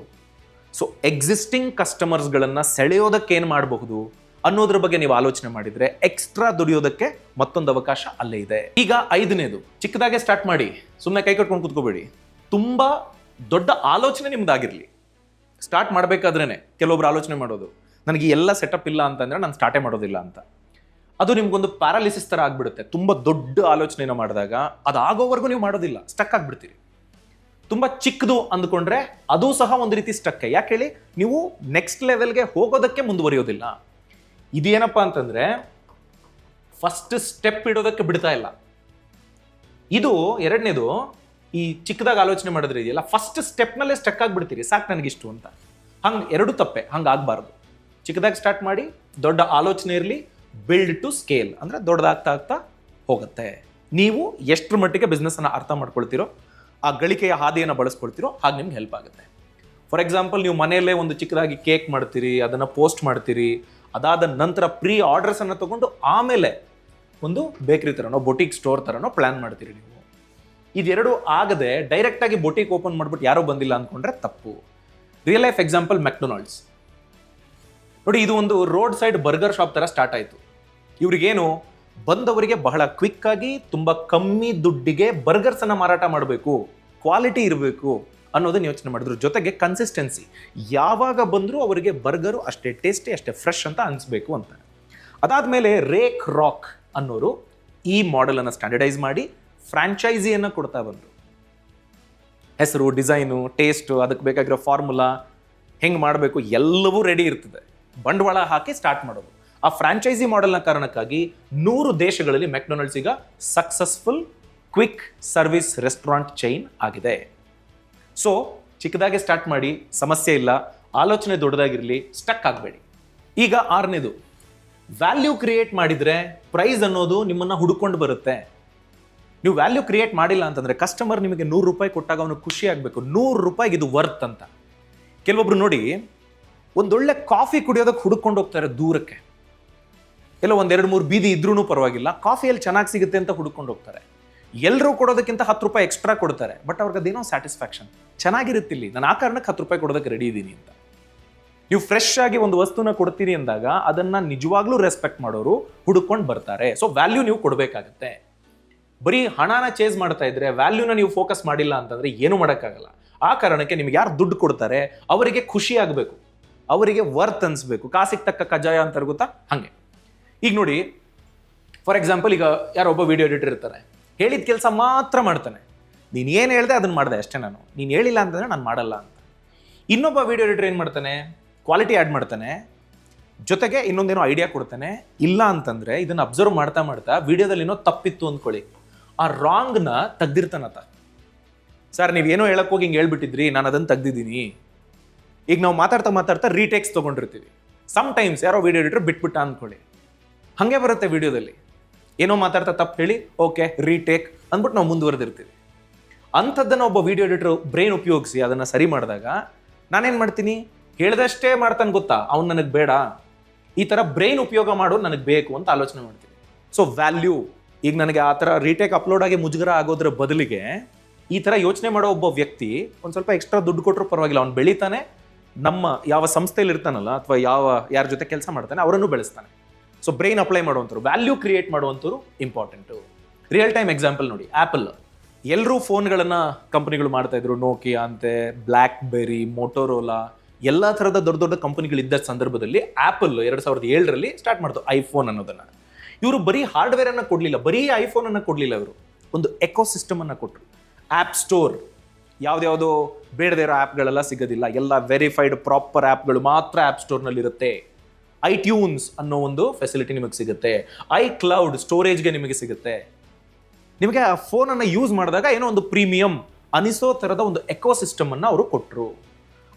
ಸೊ ಎಕ್ಸಿಸ್ಟಿಂಗ್ ಕಸ್ಟಮರ್ಸ್ಗಳನ್ನು ಸೆಳೆಯೋದಕ್ಕೆ ಏನು ಮಾಡಬಹುದು ಅನ್ನೋದ್ರ ಬಗ್ಗೆ ನೀವು ಆಲೋಚನೆ ಮಾಡಿದ್ರೆ ಎಕ್ಸ್ಟ್ರಾ ದುಡಿಯೋದಕ್ಕೆ ಮತ್ತೊಂದು ಅವಕಾಶ ಅಲ್ಲೇ ಇದೆ. ಈಗ 5ನೇದು, ಚಿಕ್ಕದಾಗೆ ಸ್ಟಾರ್ಟ್ ಮಾಡಿ, ಸುಮ್ಮನೆ ಕೈ ಕಟ್ಕೊಂಡು ಕೂತ್ಕೋಬೇಡಿ. ತುಂಬಾ ದೊಡ್ಡ ಆಲೋಚನೆ ನಿಮ್ದಾಗಿರ್ಲಿ. ಸ್ಟಾರ್ಟ್ ಮಾಡಬೇಕಾದ್ರೇನೆ ಕೆಲವೊಬ್ರು ಆಲೋಚನೆ ಮಾಡೋದು, ನನಗೆ ಎಲ್ಲ ಸೆಟಪ್ ಇಲ್ಲ ಅಂತಂದ್ರೆ ನಾನು ಸ್ಟಾರ್ಟೇ ಮಾಡೋದಿಲ್ಲ ಅಂತ. ಅದು ನಿಮ್ಗೊಂದು ಪ್ಯಾರಾಲಿಸಿಸ್ ಥರ ಆಗ್ಬಿಡುತ್ತೆ. ತುಂಬ ದೊಡ್ಡ ಆಲೋಚನೆನ ಮಾಡಿದಾಗ ಅದಾಗೋವರೆಗೂ ನೀವು ಮಾಡೋದಿಲ್ಲ, ಸ್ಟಕ್ ಆಗ್ಬಿಡ್ತೀರಿ. ತುಂಬ ಚಿಕ್ಕದು ಅಂದ್ಕೊಂಡ್ರೆ ಅದು ಸಹ ಒಂದು ರೀತಿ ಸ್ಟಕ್. ಯಾಕೆ ಹೇಳಿ, ನೀವು ನೆಕ್ಸ್ಟ್ ಲೆವೆಲ್ಗೆ ಹೋಗೋದಕ್ಕೆ ಮುಂದುವರಿಯೋದಿಲ್ಲ. ಇದೇನಪ್ಪ ಅಂತಂದ್ರೆ ಫಸ್ಟ್ ಸ್ಟೆಪ್ ಇಡೋದಕ್ಕೆ ಬಿಡ್ತಾ ಇಲ್ಲ. ಇದು 2ನೇದು, ಈ ಚಿಕ್ಕದಾಗಿ ಆಲೋಚನೆ ಮಾಡಿದ್ರೆ ಇದೆಯಲ್ಲ, ಫಸ್ಟ್ ಸ್ಟೆಪ್ನಲ್ಲೇ ಸ್ಟಕ್ ಆಗಿಬಿಡ್ತೀರಿ, ಸಾಕು ನನಗಿಷ್ಟು ಅಂತ. ಹಂಗೆ 2 ತಪ್ಪೆ, ಹಂಗೆ ಆಗಬಾರ್ದು. ಚಿಕ್ಕದಾಗಿ ಸ್ಟಾರ್ಟ್ ಮಾಡಿ, ದೊಡ್ಡ ಆಲೋಚನೆ ಇರಲಿ, ಬಿಲ್ಡ್ ಟು ಸ್ಕೇಲ್ ಅಂದರೆ ದೊಡ್ಡದಾಗ್ತಾ ಆಗ್ತಾ ಹೋಗುತ್ತೆ. ನೀವು ಎಷ್ಟರ ಮಟ್ಟಿಗೆ ಬಿಸ್ನೆಸ್ಸನ್ನು ಅರ್ಥ ಮಾಡ್ಕೊಳ್ತೀರೋ, ಆ ಗಳಿಕೆಯ ಹಾದಿಯನ್ನು ಬಳಸ್ಕೊಳ್ತೀರೋ ಹಾಗೆ ನಿಮ್ಗೆ ಹೆಲ್ಪ್ ಆಗುತ್ತೆ. ಫಾರ್ ಎಕ್ಸಾಂಪಲ್, ನೀವು ಮನೆಯಲ್ಲೇ ಒಂದು ಚಿಕ್ಕದಾಗಿ ಕೇಕ್ ಮಾಡ್ತೀರಿ, ಅದನ್ನು ಪೋಸ್ಟ್ ಮಾಡ್ತೀರಿ, ಅದಾದ ನಂತರ ಪ್ರೀ ಆರ್ಡರ್ಸನ್ನು ತೊಗೊಂಡು ಆಮೇಲೆ ಒಂದು ಬೇಕರಿ ಥರನೋ ಬೊಟಿಕ್ ಸ್ಟೋರ್ ಥರನೋ ಪ್ಲ್ಯಾನ್ ಮಾಡ್ತೀರಿ ನೀವು. ಇದೆರಡು ಆಗದೆ ಡೈರೆಕ್ಟಾಗಿ ಬೊಟಿಕ್ ಓಪನ್ ಮಾಡಿಬಿಟ್ಟು ಯಾರೋ ಬಂದಿಲ್ಲ ಅಂದ್ಕೊಂಡ್ರೆ ತಪ್ಪು. ರಿಯಲ್ ಲೈಫ್ ಎಕ್ಸಾಂಪಲ್ ಮೆಕ್ಡೊನಾಲ್ಡ್ಸ್ ನೋಡಿ, ಇದು ಒಂದು ರೋಡ್ ಸೈಡ್ ಬರ್ಗರ್ ಶಾಪ್ ಥರ ಸ್ಟಾರ್ಟ್ ಆಯಿತು. ಇವ್ರಿಗೇನು, ಬಂದವರಿಗೆ ಬಹಳ ಕ್ವಿಕ್ ಆಗಿ ತುಂಬ ಕಮ್ಮಿ ದುಡ್ಡಿಗೆ ಬರ್ಗರ್ಸನ್ನು ಮಾರಾಟ ಮಾಡಬೇಕು, ಕ್ವಾಲಿಟಿ ಇರಬೇಕು ಅನ್ನೋದನ್ನ ಯೋಚನೆ ಮಾಡಿದ್ರು. ಜೊತೆಗೆ ಕನ್ಸಿಸ್ಟೆನ್ಸಿ, ಯಾವಾಗ ಬಂದರೂ ಅವರಿಗೆ ಬರ್ಗರು ಅಷ್ಟೇ ಟೇಸ್ಟಿ, ಅಷ್ಟೇ ಫ್ರೆಶ್ ಅಂತ ಅನಿಸ್ಬೇಕು ಅಂತ. ಅದಾದಮೇಲೆ ರೇಕ್ ರಾಕ್ ಅನ್ನೋರು ಈ ಮಾಡೆಲನ್ನು ಸ್ಟ್ಯಾಂಡರ್ಡೈಸ್ ಮಾಡಿ ಫ್ರಾಂಚೈಸಿಯನ್ನು ಕೊಡ್ತಾ ಬಂದರು. ಹೆಸರು, ಡಿಸೈನು, ಟೇಸ್ಟು, ಅದಕ್ಕೆ ಬೇಕಾಗಿರೋ ಫಾರ್ಮುಲಾ, ಹೆಂಗೆ ಮಾಡಬೇಕು ಎಲ್ಲವೂ ರೆಡಿ ಇರ್ತದೆ. ಬಂಡವಾಳ ಹಾಕಿ ಸ್ಟಾರ್ಟ್ ಮಾಡೋದು. ಆ ಫ್ರಾಂಚೈಸಿ ಮಾಡೆಲ್ನ ಕಾರಣಕ್ಕಾಗಿ 100 ದೇಶಗಳಲ್ಲಿ ಮೆಕ್ಡೊನಾಲ್ಡ್ಸ್ ಈಗ successful quick service restaurant chain ಆಗಿದೆ. ಸೊ ಚಿಕ್ಕದಾಗೆ ಸ್ಟಾರ್ಟ್ ಮಾಡಿ, ಸಮಸ್ಯೆ ಇಲ್ಲ, ಆಲೋಚನೆ ದೊಡ್ಡದಾಗಿರಲಿ, ಸ್ಟಕ್ ಆಗಬೇಡಿ. ಈಗ 6ನೇದು, ವ್ಯಾಲ್ಯೂ ಕ್ರಿಯೇಟ್ ಮಾಡಿದರೆ ಪ್ರೈಸ್ ಅನ್ನೋದು ನಿಮ್ಮನ್ನು ಹುಡುಕೊಂಡು ಬರುತ್ತೆ. ನೀವು ವ್ಯಾಲ್ಯೂ ಕ್ರಿಯೇಟ್ ಮಾಡಿಲ್ಲ ಅಂತಂದರೆ ಕಸ್ಟಮರ್ ನಿಮಗೆ ₹100 ಕೊಟ್ಟಾಗ ಅವನು ಖುಷಿ ಆಗಬೇಕು, ₹100 ಇದು ವರ್ತ್ ಅಂತ. ಕೆಲವೊಬ್ರು ನೋಡಿ, ಒಂದೊಳ್ಳೆ ಕಾಫಿ ಕುಡಿಯೋದಕ್ಕೆ ಹುಡುಕೊಂಡು ಹೋಗ್ತಾರೆ ದೂರಕ್ಕೆ, ಎಲ್ಲೋ 1-2-3 ಬೀದಿ ಇದ್ರೂ ಪರವಾಗಿಲ್ಲ, ಕಾಫಿಯಲ್ಲಿ ಚೆನ್ನಾಗಿ ಸಿಗುತ್ತೆ ಅಂತ ಹುಡುಕೊಂಡು ಹೋಗ್ತಾರೆ. ಎಲ್ಲರೂ ಕೊಡೋದಕ್ಕಿಂತ ₹10 ಎಕ್ಸ್ಟ್ರಾ ಕೊಡ್ತಾರೆ, ಬಟ್ ಅವ್ರಿಗೆ ಅದೇನೋ ಸ್ಯಾಟಿಸ್ಫ್ಯಾಕ್ಷನ್, ಚೆನ್ನಾಗಿರುತ್ತಿಲ್ಲಿ, ನಾನು ಆ ಕಾರಣಕ್ಕೆ ₹10 ಕೊಡೋದಕ್ಕೆ ರೆಡಿ ಇದ್ದೀನಿ ಅಂತ. ನೀವು ಫ್ರೆಶ್ ಆಗಿ ಒಂದು ವಸ್ತುನ ಕೊಡ್ತೀರಿ ಅಂದಾಗ ಅದನ್ನ ನಿಜವಾಗ್ಲೂ ರೆಸ್ಪೆಕ್ಟ್ ಮಾಡೋರು ಹುಡುಕೊಂಡು ಬರ್ತಾರೆ. ಸೊ ವ್ಯಾಲ್ಯೂ ನೀವು ಕೊಡಬೇಕಾಗತ್ತೆ. ಬರೀ ಹಣನ ಚೇಸ್ ಮಾಡ್ತಾ ಇದ್ರೆ ವ್ಯಾಲ್ಯೂನ ನೀವು ಫೋಕಸ್ ಮಾಡಿಲ್ಲ ಅಂತಂದ್ರೆ ಏನು ಮಾಡೋಕ್ಕಾಗಲ್ಲ. ಆ ಕಾರಣಕ್ಕೆ ನಿಮ್ಗೆ ಯಾರು ದುಡ್ಡು ಕೊಡ್ತಾರೆ ಅವರಿಗೆ ಖುಷಿ ಆಗಬೇಕು, ಅವರಿಗೆ ವರ್ತ್ ಅನ್ಸ್ಬೇಕು. ಕಾಸಿಗೆ ತಕ್ಕ ಕಜಾಯ ಅಂತಾರೆ ಗೊತ್ತಾ, ಹಂಗೆ. ಈಗ ನೋಡಿ, ಫಾರ್ ಎಕ್ಸಾಂಪಲ್, ಈಗ ಯಾರೊಬ್ಬ ವಿಡಿಯೋ ಎಡಿಟರ್ ಇರ್ತಾನೆ, ಹೇಳಿದ ಕೆಲಸ ಮಾತ್ರ ಮಾಡ್ತಾನೆ. ನೀನು ಏನು ಹೇಳ್ದೆ ಅದನ್ನ ಮಾಡಿದೆ ಅಷ್ಟೇ, ನೀನು ಹೇಳಿಲ್ಲ ಅಂತಂದ್ರೆ ನಾನು ಮಾಡಲ್ಲ ಅಂತ. ಇನ್ನೊಬ್ಬ ವಿಡಿಯೋ ಎಡಿಟರ್ ಏನು ಮಾಡ್ತಾನೆ, ಕ್ವಾಲಿಟಿ ಆ್ಯಡ್ ಮಾಡ್ತಾನೆ, ಜೊತೆಗೆ ಇನ್ನೊಂದೇನೋ ಐಡಿಯಾ ಕೊಡ್ತಾನೆ. ಇಲ್ಲ ಅಂತಂದ್ರೆ ಇದನ್ನ ಅಬ್ಸರ್ವ್ ಮಾಡ್ತಾ ಮಾಡ್ತಾ ವಿಡಿಯೋದಲ್ಲಿ ಏನೋ ತಪ್ಪಿತ್ತು ಅಂದ್ಕೊಳ್ಳಿ, ಆ ರಾಂಗ್ನ ತೆಗ್ದಿರ್ತಾನತ್ತ. ಸರ್ ನೀವು ಏನೋ ಹೇಳಕ್ ಹೋಗಿ ಹಿಂಗೆ ಹೇಳ್ಬಿಟ್ಟಿದ್ರಿ, ನಾನು ಅದನ್ನು ತೆಗ್ದಿದ್ದೀನಿ. ಈಗ ನಾವು ಮಾತಾಡ್ತಾ ರೀಟೇಕ್ಸ್ ತೊಗೊಂಡಿರ್ತೀವಿ. ಸಮ್ ಟೈಮ್ಸ್ ಯಾರೋ ವಿಡಿಯೋ ಎಡಿಟರ್ ಬಿಟ್ಬಿಟ್ಟ ಅಂದ್ಕೊಳ್ಳಿ, ಹಾಗೆ ಬರುತ್ತೆ ವಿಡಿಯೋದಲ್ಲಿ. ಏನೋ ಮಾತಾಡ್ತಾ ತಪ್ಪು ಹೇಳಿ ಓಕೆ ರೀಟೇಕ್ ಅಂದ್ಬಿಟ್ಟು ನಾವು ಮುಂದುವರೆದಿರ್ತೀವಿ. ಅಂಥದ್ದನ್ನು ಒಬ್ಬ ವಿಡಿಯೋ ಎಡಿಟರ್ ಬ್ರೈನ್ ಉಪಯೋಗಿಸಿ ಅದನ್ನು ಸರಿ ಮಾಡಿದಾಗ ನಾನೇನು ಮಾಡ್ತೀನಿ, ಹೇಳ್ದಷ್ಟೇ ಮಾಡ್ತಾನೆ ಗೊತ್ತಾ, ಅವ್ನು ನನಗೆ ಬೇಡ, ಈ ಥರ ಬ್ರೈನ್ ಉಪಯೋಗ ಮಾಡೋದು ನನಗೆ ಬೇಕು ಅಂತ ಆಲೋಚನೆ ಮಾಡ್ತೀನಿ. ಸೊ ವ್ಯಾಲ್ಯೂ, ಈಗ ನನಗೆ ಆ ಥರ ರೀಟೇಕ್ ಅಪ್ಲೋಡ್ ಆಗಿ ಮುಜುಗರ ಆಗೋದ್ರ ಬದಲಿಗೆ ಈ ಥರ ಯೋಚನೆ ಮಾಡೋ ಒಬ್ಬ ವ್ಯಕ್ತಿ ಒಂದು ಸ್ವಲ್ಪ ಎಕ್ಸ್ಟ್ರಾ ದುಡ್ಡು ಕೊಟ್ಟರು ಪರವಾಗಿಲ್ಲ, ಅವ್ನು ಬೆಳೀತಾನೆ, ನಮ್ಮ ಯಾವ ಸಂಸ್ಥೆಯಲ್ಲಿ ಇರ್ತಾನಲ್ಲ ಅಥವಾ ಯಾರ ಜೊತೆ ಕೆಲಸ ಮಾಡ್ತಾನೆ ಅವರನ್ನು ಬೆಳೆಸ್ತಾನೆ. ಸೊ ಬ್ರೈನ್ ಅಪ್ಲೈ ಮಾಡುವಂಥವ್ರು, ವ್ಯಾಲ್ಯೂ ಕ್ರಿಯೇಟ್ ಮಾಡುವಂಥವ್ರು ಇಂಪಾರ್ಟೆಂಟು. ರಿಯಲ್ ಟೈಮ್ ಎಕ್ಸಾಂಪಲ್ ನೋಡಿ, ಆ್ಯಪಲ್. ಎಲ್ಲರೂ ಫೋನ್ಗಳನ್ನು ಕಂಪನಿಗಳು ಮಾಡ್ತಾ ಇದ್ರು, ನೋಕಿಯಾ ಅಂತೆ, ಬ್ಲ್ಯಾಕ್ ಬೆರಿ, ಮೋಟೋರೋಲಾ, ಎಲ್ಲ ಥರದ ದೊಡ್ಡ ದೊಡ್ಡ ಕಂಪನಿಗಳಿದ್ದ ಸಂದರ್ಭದಲ್ಲಿ ಆ್ಯಪಲ್ 2007ರಲ್ಲಿ ಸ್ಟಾರ್ಟ್ ಮಾಡ್ತು ಐಫೋನ್ ಅನ್ನೋದನ್ನು. ಇವರು ಬರೀ ಹಾರ್ಡ್ವೇರನ್ನು ಕೊಡಲಿಲ್ಲ, ಬರೀ ಐಫೋನನ್ನು ಕೊಡಲಿಲ್ಲ, ಇವರು ಒಂದು ಎಕೋಸಿಸ್ಟಮನ್ನು ಕೊಟ್ಟರು. ಆ್ಯಪ್ ಸ್ಟೋರ್, ಯಾವುದ್ಯಾವುದೋ ಬೇಡದೇ ಇರೋ ಆ್ಯಪ್ಗಳೆಲ್ಲ ಸಿಗೋದಿಲ್ಲ, ಎಲ್ಲ ವೆರಿಫೈಡ್ ಪ್ರಾಪರ್ ಆ್ಯಪ್ಗಳು ಮಾತ್ರ ಆ್ಯಪ್ ಸ್ಟೋರ್ನಲ್ಲಿರುತ್ತೆ. ಐಟ್ಯೂನ್ಸ್ ಅನ್ನೋ ಒಂದು ಫೆಸಿಲಿಟಿ ನಿಮಗೆ ಸಿಗುತ್ತೆ, iCloud ಸ್ಟೋರೇಜ್ಗೆ ನಿಮಗೆ ಸಿಗುತ್ತೆ. ನಿಮಗೆ ಆ ಫೋನನ್ನು ಯೂಸ್ ಮಾಡಿದಾಗ ಏನೋ ಒಂದು ಪ್ರೀಮಿಯಂ ಅನಿಸೋ ಥರದ ಒಂದು ಎಕೋಸಿಸ್ಟಮನ್ನು ಅವರು ಕೊಟ್ಟರು.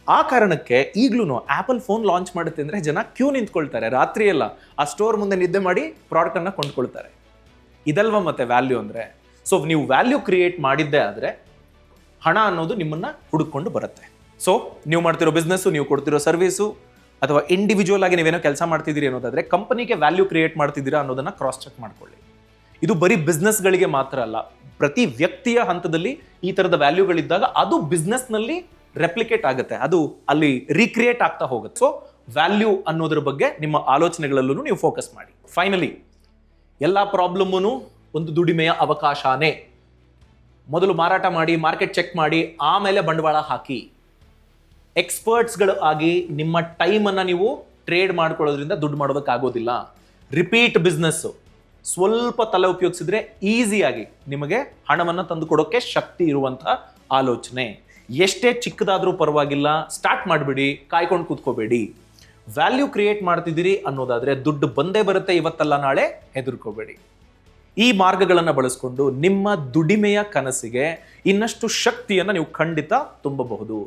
ಆ ಕಾರಣಕ್ಕೆ ಈಗಲೂ ಆ್ಯಪಲ್ ಫೋನ್ ಲಾಂಚ್ ಮಾಡುತ್ತೆ ಅಂದರೆ ಜನ ಕ್ಯೂ ನಿಂತ್ಕೊಳ್ತಾರೆ, ರಾತ್ರಿ ಎಲ್ಲ ಆ ಸ್ಟೋರ್ ಮುಂದೆ ನಿದ್ದೆ ಮಾಡಿ ಪ್ರಾಡಕ್ಟನ್ನು ಕೊಂಡ್ಕೊಳ್ತಾರೆ. ಇದಲ್ವ ಮತ್ತೆ ವ್ಯಾಲ್ಯೂ ಅಂದರೆ. ಸೊ ನೀವು ವ್ಯಾಲ್ಯೂ ಕ್ರಿಯೇಟ್ ಮಾಡಿದ್ದೇ ಆದರೆ ಹಣ ಅನ್ನೋದು ನಿಮ್ಮನ್ನು ಹುಡುಕೊಂಡು ಬರುತ್ತೆ. ಸೊ ನೀವು ಮಾಡ್ತಿರೋ ಬಿಸ್ನೆಸ್ಸು, ನೀವು ಕೊಡ್ತಿರೋ ಸರ್ವಿಸು, ಅಥವಾ ಇಂಡಿವಿಜುವಲ್ ಆಗಿ ನೀವೇನೋ ಕೆಲಸ ಮಾಡ್ತಿದ್ದೀರಿ ಅನ್ನೋದಾದರೆ ಕಂಪನಿಗೆ ವ್ಯಾಲ್ಯೂ ಕ್ರಿಯೇಟ್ ಮಾಡ್ತಿದ್ದೀರಾ ಅನ್ನೋದನ್ನು ಕ್ರಾಸ್ ಚೆಕ್ ಮಾಡ್ಕೊಳ್ಳಿ. ಇದು ಬರೀ ಬಿಸ್ನೆಸ್ಗಳಿಗೆ ಮಾತ್ರ ಅಲ್ಲ, ಪ್ರತಿ ವ್ಯಕ್ತಿಯ ಹಂತದಲ್ಲಿ ಈ ಥರದ ವ್ಯಾಲ್ಯೂಗಳಿದ್ದಾಗ ಅದು ಬಿಸ್ನೆಸ್ನಲ್ಲಿ ರೆಪ್ಲಿಕೇಟ್ ಆಗುತ್ತೆ, ಅದು ಅಲ್ಲಿ ರೀಕ್ರಿಯೇಟ್ ಆಗ್ತಾ ಹೋಗುತ್ತೆ. ಸೊ ವ್ಯಾಲ್ಯೂ ಅನ್ನೋದ್ರ ಬಗ್ಗೆ ನಿಮ್ಮ ಆಲೋಚನೆಗಳಲ್ಲೂ ನೀವು ಫೋಕಸ್ ಮಾಡಿ. ಫೈನಲಿ, ಎಲ್ಲ ಪ್ರಾಬ್ಲಮ್ಮೂ ಒಂದು ದುಡಿಮೆಯ ಅವಕಾಶನೇ. ಮೊದಲು ಮಾರಾಟ ಮಾಡಿ, ಮಾರ್ಕೆಟ್ ಚೆಕ್ ಮಾಡಿ, ಆಮೇಲೆ ಬಂಡವಾಳ ಹಾಕಿ. ಎಕ್ಸ್ಪರ್ಟ್ಸ್ಗಳು ಆಗಿ ನಿಮ್ಮ ಟೈಮನ್ನು ನೀವು ಟ್ರೇಡ್ ಮಾಡ್ಕೊಳ್ಳೋದ್ರಿಂದ ದುಡ್ಡು ಮಾಡೋದಕ್ಕಾಗೋದಿಲ್ಲ. ರಿಪೀಟ್ ಬಿಸ್ನೆಸ್ಸು, ಸ್ವಲ್ಪ ತಲೆ ಉಪಯೋಗಿಸಿದ್ರೆ ಈಸಿಯಾಗಿ ನಿಮಗೆ ಹಣವನ್ನು ತಂದು ಕೊಡೋಕ್ಕೆ ಶಕ್ತಿ ಇರುವಂಥ ಆಲೋಚನೆ. ಎಷ್ಟೇ ಚಿಕ್ಕದಾದರೂ ಪರವಾಗಿಲ್ಲ, ಸ್ಟಾರ್ಟ್ ಮಾಡಿಬಿಡಿ, ಕಾಯ್ಕೊಂಡು ಕೂತ್ಕೋಬೇಡಿ. ವ್ಯಾಲ್ಯೂ ಕ್ರಿಯೇಟ್ ಮಾಡ್ತಿದ್ದೀರಿ ಅನ್ನೋದಾದರೆ ದುಡ್ಡು ಬಂದೇ ಬರುತ್ತೆ, ಇವತ್ತಲ್ಲ ನಾಳೆ, ಹೆದರ್ಕೋಬೇಡಿ. ಈ ಮಾರ್ಗಗಳನ್ನು ಬಳಸ್ಕೊಂಡು ನಿಮ್ಮ ದುಡಿಮೆಯ ಕನಸಿಗೆ ಇನ್ನಷ್ಟು ಶಕ್ತಿಯನ್ನು ನೀವು ಖಂಡಿತ ತುಂಬಬಹುದು.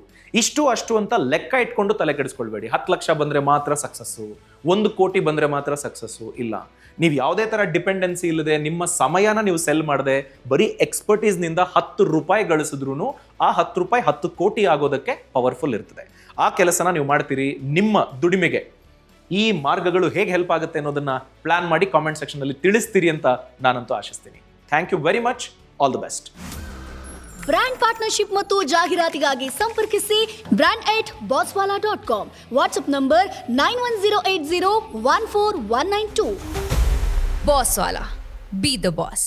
ಇಷ್ಟು ಅಷ್ಟು ಅಂತ ಲೆಕ್ಕ ಇಟ್ಕೊಂಡು ತಲೆ ಕೆಡಿಸ್ಕೊಳ್ಬೇಡಿ. 10 ಲಕ್ಷ ಬಂದರೆ ಮಾತ್ರ ಸಕ್ಸಸ್ಸು, 1 ಕೋಟಿ ಬಂದರೆ ಮಾತ್ರ ಸಕ್ಸಸ್ಸು ಇಲ್ಲ. ನೀವು ಯಾವುದೇ ಥರ ಡಿಪೆಂಡೆನ್ಸಿ ಇಲ್ಲದೆ, ನಿಮ್ಮ ಸಮಯನ ನೀವು ಸೆಲ್ ಮಾಡದೆ, ಬರೀ ಎಕ್ಸ್ಪರ್ಟೀಸ್ನಿಂದ 10 ರೂಪಾಯಿ ಗಳಿಸಿದ್ರೂ ಆ 10 ರೂಪಾಯಿ 10 ಕೋಟಿ ಆಗೋದಕ್ಕೆ ಪವರ್ಫುಲ್ ಇರ್ತದೆ. ಆ ಕೆಲಸನ ನೀವು ಮಾಡ್ತೀರಿ. ನಿಮ್ಮ ದುಡಿಮೆಗೆ ಈ ಮಾರ್ಗಗಳು ಹೇಗೆ ಹೆಲ್ಪ್ ಆಗುತ್ತೆ ಅನ್ನೋದನ್ನ ಪ್ಲಾನ್ ಮಾಡಿ ಕಾಮೆಂಟ್ ಸೆಕ್ಷನ್ನಲ್ಲಿ ತಿಳಿಸ್ತೀರಿ ಅಂತ ನಾನಂತೂ ಆಶಿಸ್ತೀನಿ. Thank you very much, all the best. Brand partnership ಮತ್ತು ಜಾಹೀರಾತಿಗಾಗಿ ಸಂಪರ್ಕಿಸಿ brand@bosswala.com. WhatsApp number 9108014192. Bosswala. Be the boss.